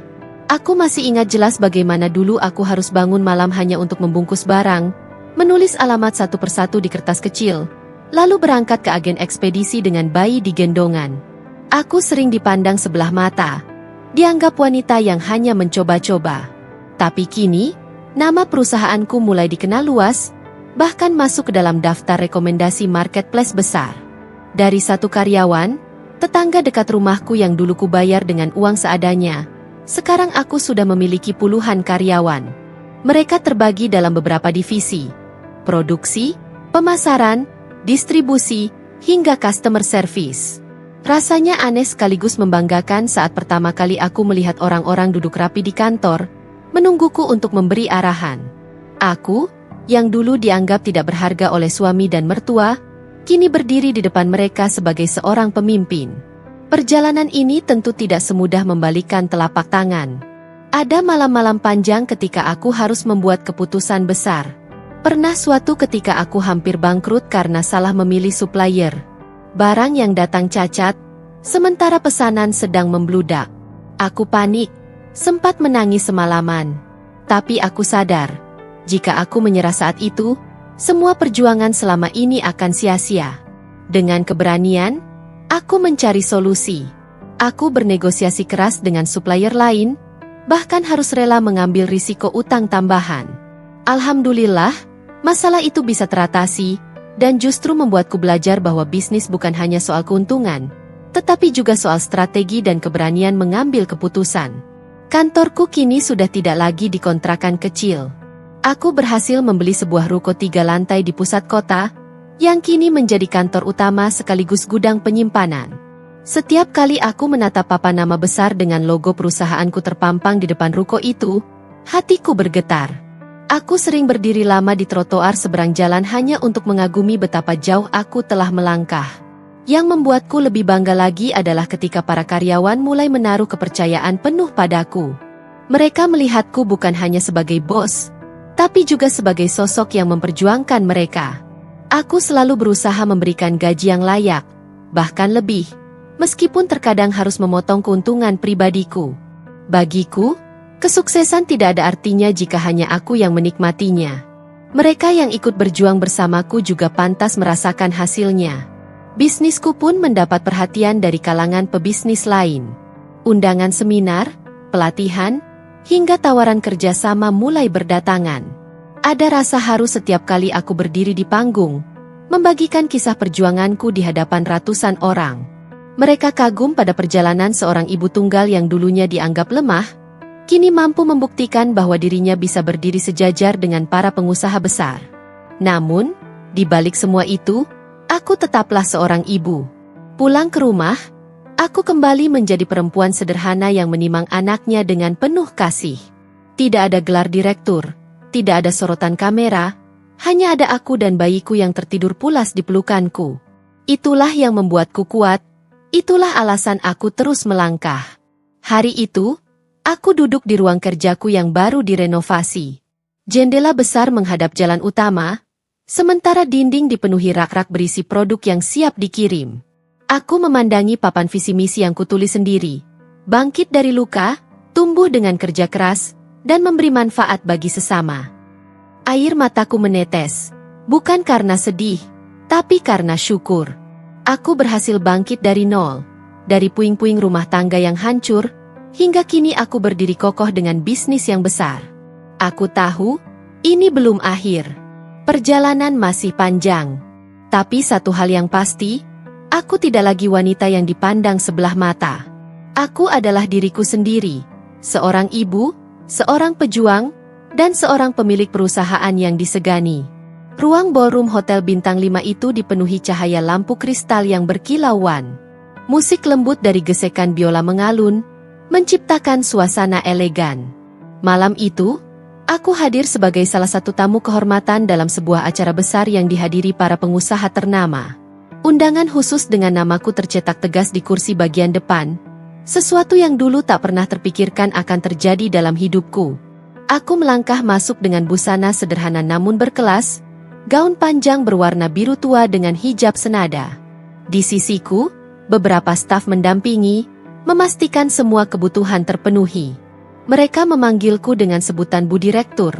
Aku masih ingat jelas bagaimana dulu aku harus bangun malam hanya untuk membungkus barang, menulis alamat satu persatu di kertas kecil, lalu berangkat ke agen ekspedisi dengan bayi di gendongan. Aku sering dipandang sebelah mata, dianggap wanita yang hanya mencoba-coba. Tapi kini, nama perusahaanku mulai dikenal luas, bahkan masuk ke dalam daftar rekomendasi marketplace besar. Dari satu karyawan, tetangga dekat rumahku yang dulu kubayar dengan uang seadanya, sekarang aku sudah memiliki puluhan karyawan. Mereka terbagi dalam beberapa divisi: produksi, pemasaran, distribusi, hingga customer service. Rasanya aneh sekaligus membanggakan saat pertama kali aku melihat orang-orang duduk rapi di kantor, menungguku untuk memberi arahan. Aku, yang dulu dianggap tidak berharga oleh suami dan mertua, kini berdiri di depan mereka sebagai seorang pemimpin. Perjalanan ini tentu tidak semudah membalikkan telapak tangan. Ada malam-malam panjang ketika aku harus membuat keputusan besar. Pernah suatu ketika aku hampir bangkrut karena salah memilih supplier. Barang yang datang cacat, sementara pesanan sedang membludak. Aku panik, sempat menangis semalaman. Tapi aku sadar, jika aku menyerah saat itu, semua perjuangan selama ini akan sia-sia. Dengan keberanian, aku mencari solusi. Aku bernegosiasi keras dengan supplier lain, bahkan harus rela mengambil risiko utang tambahan. Alhamdulillah, masalah itu bisa teratasi, dan justru membuatku belajar bahwa bisnis bukan hanya soal keuntungan, tetapi juga soal strategi dan keberanian mengambil keputusan. Kantorku kini sudah tidak lagi di kontrakan kecil. Aku berhasil membeli sebuah ruko 3 lantai di pusat kota, yang kini menjadi kantor utama sekaligus gudang penyimpanan. Setiap kali aku menatap papan nama besar dengan logo perusahaanku terpampang di depan ruko itu, hatiku bergetar. Aku sering berdiri lama di trotoar seberang jalan hanya untuk mengagumi betapa jauh aku telah melangkah. Yang membuatku lebih bangga lagi adalah ketika para karyawan mulai menaruh kepercayaan penuh padaku. Mereka melihatku bukan hanya sebagai bos, tapi juga sebagai sosok yang memperjuangkan mereka. Aku selalu berusaha memberikan gaji yang layak, bahkan lebih, meskipun terkadang harus memotong keuntungan pribadiku. Bagiku, kesuksesan tidak ada artinya jika hanya aku yang menikmatinya. Mereka yang ikut berjuang bersamaku juga pantas merasakan hasilnya. Bisnisku pun mendapat perhatian dari kalangan pebisnis lain. Undangan seminar, pelatihan, hingga tawaran kerjasama mulai berdatangan. Ada rasa haru setiap kali aku berdiri di panggung, membagikan kisah perjuanganku di hadapan ratusan orang. Mereka kagum pada perjalanan seorang ibu tunggal yang dulunya dianggap lemah, kini mampu membuktikan bahwa dirinya bisa berdiri sejajar dengan para pengusaha besar. Namun, di balik semua itu, aku tetaplah seorang ibu. Pulang ke rumah, aku kembali menjadi perempuan sederhana yang menimang anaknya dengan penuh kasih. Tidak ada gelar direktur, tidak ada sorotan kamera, hanya ada aku dan bayiku yang tertidur pulas di pelukanku. Itulah yang membuatku kuat, itulah alasan aku terus melangkah. Hari itu, aku duduk di ruang kerjaku yang baru direnovasi. Jendela besar menghadap jalan utama, sementara dinding dipenuhi rak-rak berisi produk yang siap dikirim. Aku memandangi papan visi misi yang kutulis sendiri. Bangkit dari luka, tumbuh dengan kerja keras, dan memberi manfaat bagi sesama. Air mataku menetes, bukan karena sedih, tapi karena syukur. Aku berhasil bangkit dari nol, dari puing-puing rumah tangga yang hancur, hingga kini aku berdiri kokoh dengan bisnis yang besar. Aku tahu, ini belum akhir. Perjalanan masih panjang. Tapi satu hal yang pasti, aku tidak lagi wanita yang dipandang sebelah mata. Aku adalah diriku sendiri, seorang ibu, seorang pejuang, dan seorang pemilik perusahaan yang disegani. Ruang ballroom Hotel Bintang 5 itu dipenuhi cahaya lampu kristal yang berkilauan. Musik lembut dari gesekan biola mengalun, menciptakan suasana elegan. Malam itu, aku hadir sebagai salah satu tamu kehormatan dalam sebuah acara besar yang dihadiri para pengusaha ternama. Undangan khusus dengan namaku tercetak tegas di kursi bagian depan, sesuatu yang dulu tak pernah terpikirkan akan terjadi dalam hidupku. Aku melangkah masuk dengan busana sederhana namun berkelas, gaun panjang berwarna biru tua dengan hijab senada. Di sisiku, beberapa staf mendampingi, memastikan semua kebutuhan terpenuhi. Mereka memanggilku dengan sebutan Bu Direktur,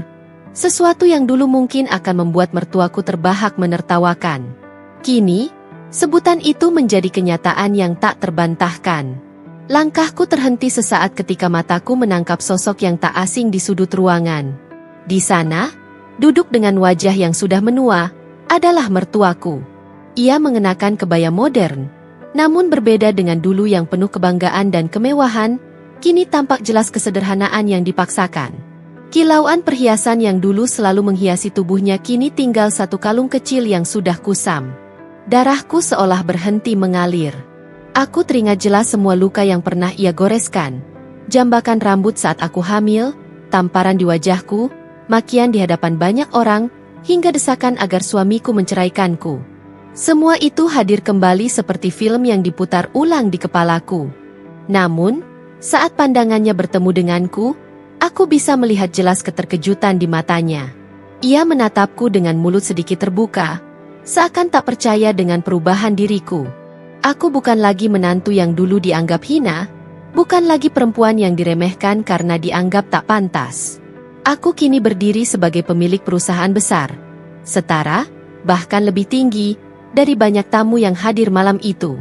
sesuatu yang dulu mungkin akan membuat mertuaku terbahak menertawakan. Kini, sebutan itu menjadi kenyataan yang tak terbantahkan. Langkahku terhenti sesaat ketika mataku menangkap sosok yang tak asing di sudut ruangan. Di sana, duduk dengan wajah yang sudah menua, adalah mertuaku. Ia mengenakan kebaya modern, namun berbeda dengan dulu yang penuh kebanggaan dan kemewahan, kini tampak jelas kesederhanaan yang dipaksakan. Kilauan perhiasan yang dulu selalu menghiasi tubuhnya kini tinggal satu kalung kecil yang sudah kusam. Darahku seolah berhenti mengalir. Aku teringat jelas semua luka yang pernah ia goreskan. Jambakan rambut saat aku hamil, tamparan di wajahku, makian di hadapan banyak orang, hingga desakan agar suamiku menceraikanku. Semua itu hadir kembali seperti film yang diputar ulang di kepalaku. Namun, saat pandangannya bertemu denganku, aku bisa melihat jelas keterkejutan di matanya. Ia menatapku dengan mulut sedikit terbuka, seakan tak percaya dengan perubahan diriku. Aku bukan lagi menantu yang dulu dianggap hina, bukan lagi perempuan yang diremehkan karena dianggap tak pantas. Aku kini berdiri sebagai pemilik perusahaan besar, setara, bahkan lebih tinggi, dari banyak tamu yang hadir malam itu.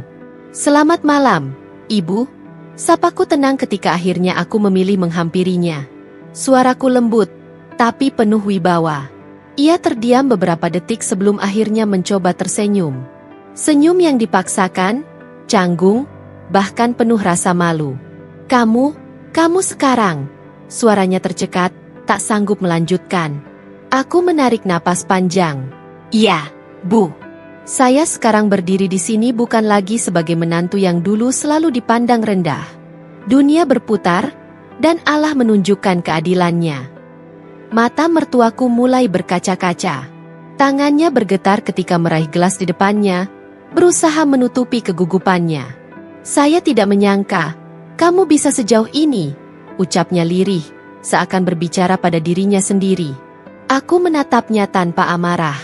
"Selamat malam, Ibu," sapaku tenang ketika akhirnya aku memilih menghampirinya. Suaraku lembut, tapi penuh wibawa. Ia terdiam beberapa detik sebelum akhirnya mencoba tersenyum. Senyum yang dipaksakan, canggung, bahkan penuh rasa malu. Kamu sekarang." Suaranya tercekat, tak sanggup melanjutkan. Aku menarik napas panjang. "Iya, Bu. Saya sekarang berdiri di sini bukan lagi sebagai menantu yang dulu selalu dipandang rendah. Dunia berputar, dan Allah menunjukkan keadilannya." Mata mertuaku mulai berkaca-kaca. Tangannya bergetar ketika meraih gelas di depannya, berusaha menutupi kegugupannya. "Saya tidak menyangka, kamu bisa sejauh ini," ucapnya lirih, seakan berbicara pada dirinya sendiri. Aku menatapnya tanpa amarah.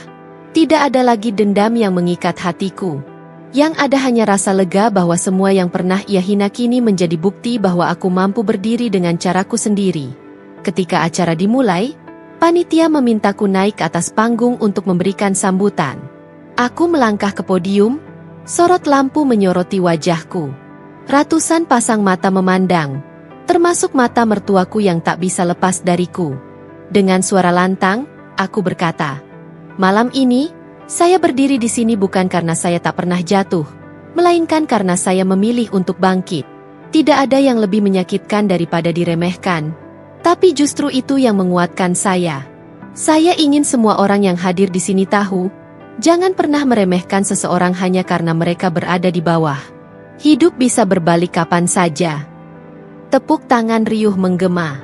Tidak ada lagi dendam yang mengikat hatiku. Yang ada hanya rasa lega bahwa semua yang pernah ia hina kini menjadi bukti bahwa aku mampu berdiri dengan caraku sendiri. Ketika acara dimulai, panitia memintaku naik ke atas panggung untuk memberikan sambutan. Aku melangkah ke podium, sorot lampu menyoroti wajahku. Ratusan pasang mata memandang, termasuk mata mertuaku yang tak bisa lepas dariku. Dengan suara lantang, aku berkata, "Malam ini, saya berdiri di sini bukan karena saya tak pernah jatuh, melainkan karena saya memilih untuk bangkit. Tidak ada yang lebih menyakitkan daripada diremehkan, tapi justru itu yang menguatkan saya. Saya ingin semua orang yang hadir di sini tahu, Jangan pernah meremehkan seseorang hanya karena mereka berada di bawah. Hidup bisa berbalik kapan saja. Tepuk tangan riuh menggema.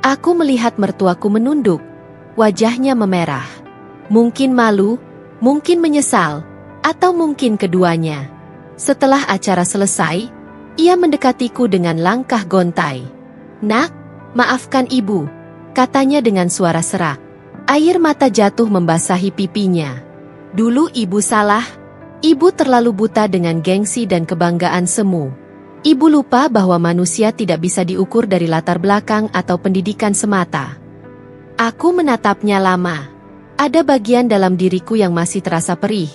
Aku melihat mertuaku menunduk. Wajahnya memerah. Mungkin malu, mungkin menyesal, atau mungkin keduanya. Setelah acara selesai, ia mendekatiku dengan langkah gontai. "Nak, maafkan ibu," katanya dengan suara serak. Air mata jatuh membasahi pipinya. "Dulu ibu salah. Ibu terlalu buta dengan gengsi dan kebanggaan semu. Ibu lupa bahwa manusia tidak bisa diukur dari latar belakang atau pendidikan semata." Aku menatapnya lama. Ada bagian dalam diriku yang masih terasa perih.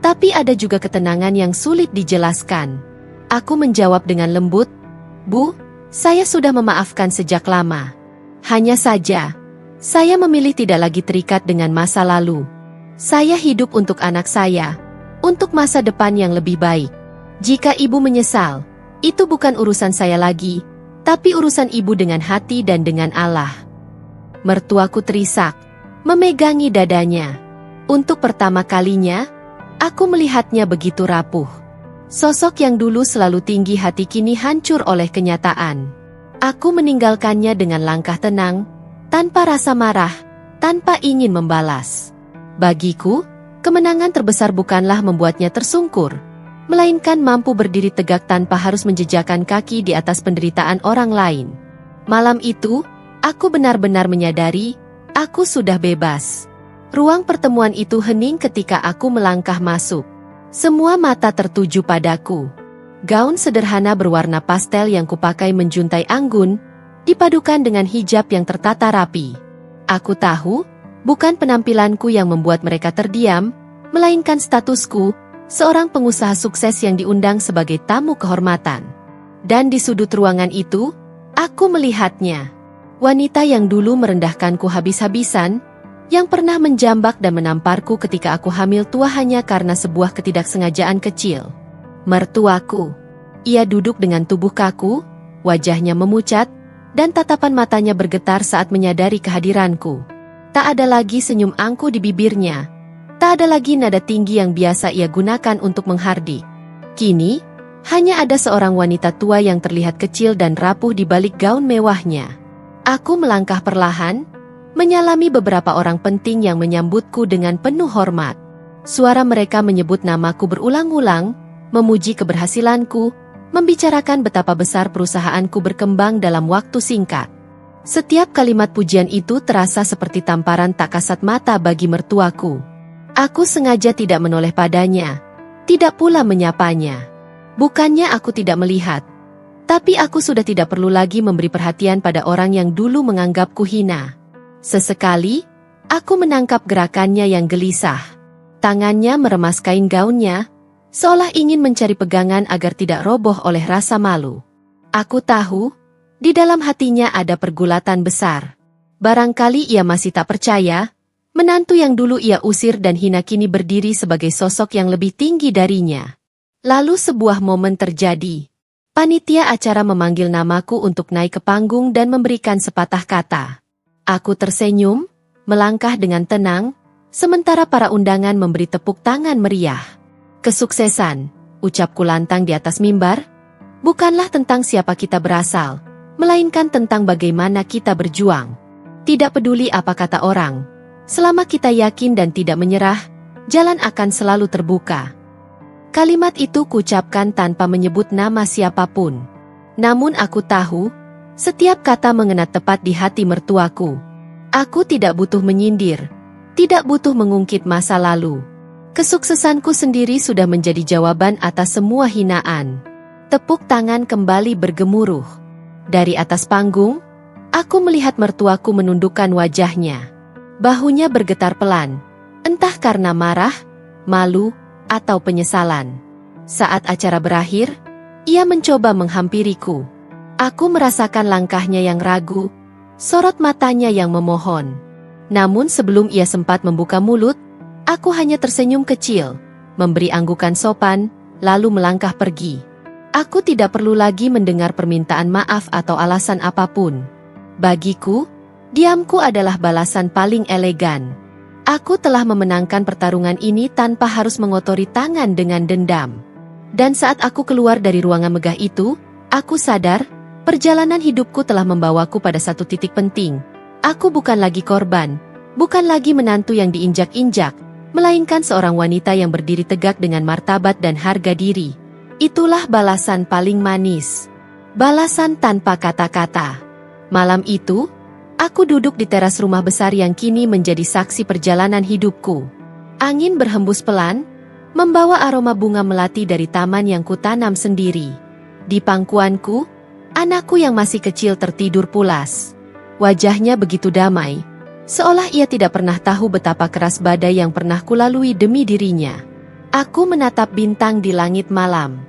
Tapi ada juga ketenangan yang sulit dijelaskan. Aku menjawab dengan lembut, "Bu, saya sudah memaafkan sejak lama. Hanya saja, saya memilih tidak lagi terikat dengan masa lalu. Saya hidup untuk anak saya, untuk masa depan yang lebih baik. Jika ibu menyesal, itu bukan urusan saya lagi, tapi urusan ibu dengan hati dan dengan Allah." Mertuaku terisak, memegangi dadanya. Untuk pertama kalinya, aku melihatnya begitu rapuh. Sosok yang dulu selalu tinggi hati kini hancur oleh kenyataan. Aku meninggalkannya dengan langkah tenang, tanpa rasa marah, tanpa ingin membalas. Bagiku, kemenangan terbesar bukanlah membuatnya tersungkur, melainkan mampu berdiri tegak tanpa harus menjejakkan kaki di atas penderitaan orang lain. Malam itu, aku benar-benar menyadari, aku sudah bebas. Ruang pertemuan itu hening ketika aku melangkah masuk. Semua mata tertuju padaku. Gaun sederhana berwarna pastel yang kupakai menjuntai anggun, dipadukan dengan hijab yang tertata rapi. Aku tahu, bukan penampilanku yang membuat mereka terdiam, melainkan statusku, seorang pengusaha sukses yang diundang sebagai tamu kehormatan. Dan di sudut ruangan itu, aku melihatnya. Wanita yang dulu merendahkanku habis-habisan, yang pernah menjambak dan menamparku ketika aku hamil tua hanya karena sebuah ketidaksengajaan kecil. Mertuaku. Ia duduk dengan tubuh kaku, wajahnya memucat, dan tatapan matanya bergetar saat menyadari kehadiranku. Tak ada lagi senyum angku di bibirnya. Tak ada lagi nada tinggi yang biasa ia gunakan untuk menghardik. Kini, hanya ada seorang wanita tua yang terlihat kecil dan rapuh di balik gaun mewahnya. Aku melangkah perlahan, menyalami beberapa orang penting yang menyambutku dengan penuh hormat. Suara mereka menyebut namaku berulang-ulang, memuji keberhasilanku, membicarakan betapa besar perusahaanku berkembang dalam waktu singkat. Setiap kalimat pujian itu terasa seperti tamparan tak kasat mata bagi mertuaku. Aku sengaja tidak menoleh padanya, tidak pula menyapanya. Bukannya aku tidak melihat, tapi aku sudah tidak perlu lagi memberi perhatian pada orang yang dulu menganggapku hina. Sesekali, aku menangkap gerakannya yang gelisah. Tangannya meremas kain gaunnya, seolah ingin mencari pegangan agar tidak roboh oleh rasa malu. Aku tahu, di dalam hatinya ada pergulatan besar. Barangkali ia masih tak percaya, menantu yang dulu ia usir dan hina kini berdiri sebagai sosok yang lebih tinggi darinya. Lalu sebuah momen terjadi. Panitia acara memanggil namaku untuk naik ke panggung dan memberikan sepatah kata. Aku tersenyum, melangkah dengan tenang, sementara para undangan memberi tepuk tangan meriah. Kesuksesan, ucapku lantang di atas mimbar, bukanlah tentang siapa kita berasal, melainkan tentang bagaimana kita berjuang. Tidak peduli apa kata orang, selama kita yakin dan tidak menyerah, jalan akan selalu terbuka. Kalimat itu kuucapkan tanpa menyebut nama siapapun. Namun aku tahu, setiap kata mengena tepat di hati mertuaku. Aku tidak butuh menyindir, tidak butuh mengungkit masa lalu. Kesuksesanku sendiri sudah menjadi jawaban atas semua hinaan. Tepuk tangan kembali bergemuruh. Dari atas panggung, aku melihat mertuaku menundukkan wajahnya. Bahunya bergetar pelan, entah karena marah, malu, atau penyesalan. Saat acara berakhir, ia mencoba menghampiriku. Aku merasakan langkahnya yang ragu, sorot matanya yang memohon. Namun sebelum ia sempat membuka mulut, aku hanya tersenyum kecil, memberi anggukan sopan, lalu melangkah pergi. Aku tidak perlu lagi mendengar permintaan maaf atau alasan apapun. Bagiku, diamku adalah balasan paling elegan. Aku telah memenangkan pertarungan ini tanpa harus mengotori tangan dengan dendam. Dan saat aku keluar dari ruangan megah itu, aku sadar, perjalanan hidupku telah membawaku pada satu titik penting. Aku bukan lagi korban, bukan lagi menantu yang diinjak-injak, melainkan seorang wanita yang berdiri tegak dengan martabat dan harga diri. Itulah balasan paling manis. Balasan tanpa kata-kata. Malam itu, aku duduk di teras rumah besar yang kini menjadi saksi perjalanan hidupku. Angin berhembus pelan, membawa aroma bunga melati dari taman yang kutanam sendiri. Di pangkuanku, anakku yang masih kecil tertidur pulas. Wajahnya begitu damai, seolah ia tidak pernah tahu betapa keras badai yang pernah kulalui demi dirinya. Aku menatap bintang di langit malam.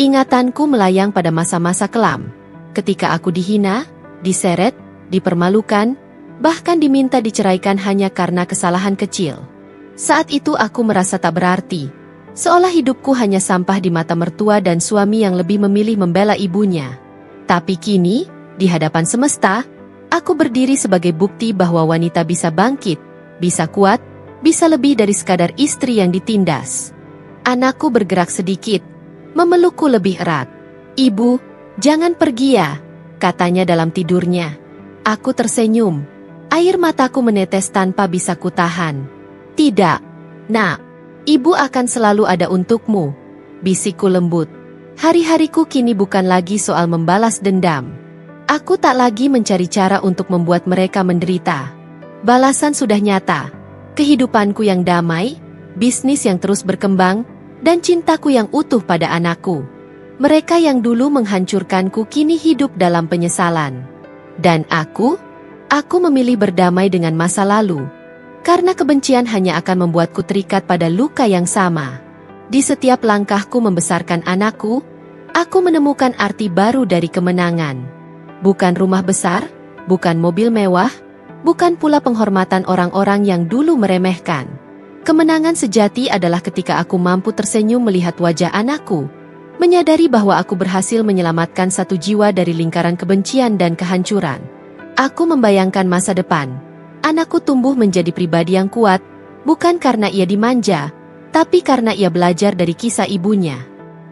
Ingatanku melayang pada masa-masa kelam, ketika aku dihina, diseret, dipermalukan, bahkan diminta diceraikan hanya karena kesalahan kecil. Saat itu aku merasa tak berarti, seolah hidupku hanya sampah di mata mertua dan suami yang lebih memilih membela ibunya. Tapi kini, di hadapan semesta, aku berdiri sebagai bukti bahwa wanita bisa bangkit, bisa kuat, bisa lebih dari sekadar istri yang ditindas. Anakku bergerak sedikit, memelukku lebih erat. "Ibu, jangan pergi ya," katanya dalam tidurnya. Aku tersenyum. Air mataku menetes tanpa bisa kutahan. "Tidak, Nak. Ibu akan selalu ada untukmu," bisikku lembut. Hari-hariku kini bukan lagi soal membalas dendam. Aku tak lagi mencari cara untuk membuat mereka menderita. Balasan sudah nyata. Kehidupanku yang damai, bisnis yang terus berkembang, dan cintaku yang utuh pada anakku. Mereka yang dulu menghancurkanku kini hidup dalam penyesalan. Dan aku memilih berdamai dengan masa lalu. Karena kebencian hanya akan membuatku terikat pada luka yang sama. Di setiap langkahku membesarkan anakku, aku menemukan arti baru dari kemenangan. Bukan rumah besar, bukan mobil mewah, bukan pula penghormatan orang-orang yang dulu meremehkan. Kemenangan sejati adalah ketika aku mampu tersenyum melihat wajah anakku, menyadari bahwa aku berhasil menyelamatkan satu jiwa dari lingkaran kebencian dan kehancuran. Aku membayangkan masa depan. Anakku tumbuh menjadi pribadi yang kuat, bukan karena ia dimanja, tapi karena ia belajar dari kisah ibunya.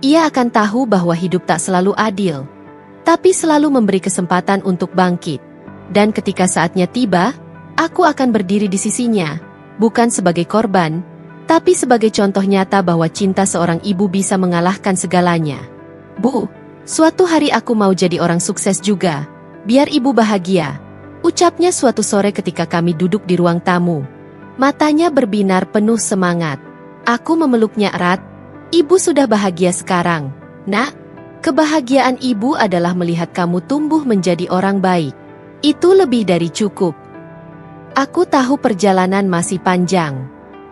Ia akan tahu bahwa hidup tak selalu adil, tapi selalu memberi kesempatan untuk bangkit. Dan ketika saatnya tiba, aku akan berdiri di sisinya, bukan sebagai korban, tapi sebagai contoh nyata bahwa cinta seorang ibu bisa mengalahkan segalanya. "Bu, suatu hari aku mau jadi orang sukses juga. Biar ibu bahagia," ucapnya suatu sore ketika kami duduk di ruang tamu. Matanya berbinar penuh semangat. Aku memeluknya erat. "Ibu sudah bahagia sekarang, Nak. Kebahagiaan ibu adalah melihat kamu tumbuh menjadi orang baik. Itu lebih dari cukup." Aku tahu perjalanan masih panjang.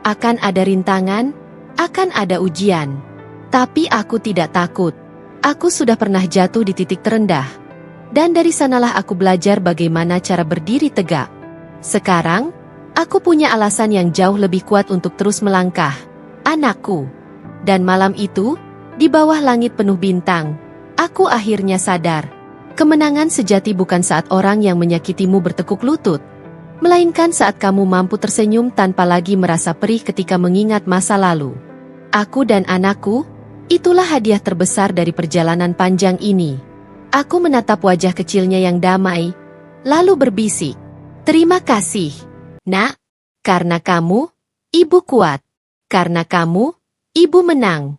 Akan ada rintangan, akan ada ujian. Tapi aku tidak takut. Aku sudah pernah jatuh di titik terendah. Dan dari sanalah aku belajar bagaimana cara berdiri tegak. Sekarang, aku punya alasan yang jauh lebih kuat untuk terus melangkah. Anakku. Dan malam itu, di bawah langit penuh bintang, aku akhirnya sadar. Kemenangan sejati bukan saat orang yang menyakitimu bertekuk lutut, melainkan saat kamu mampu tersenyum tanpa lagi merasa perih ketika mengingat masa lalu. Aku dan anakku, itulah hadiah terbesar dari perjalanan panjang ini. Aku menatap wajah kecilnya yang damai, lalu berbisik, "Terima kasih, Nak. Karena kamu, ibu kuat. Karena kamu, ibu menang."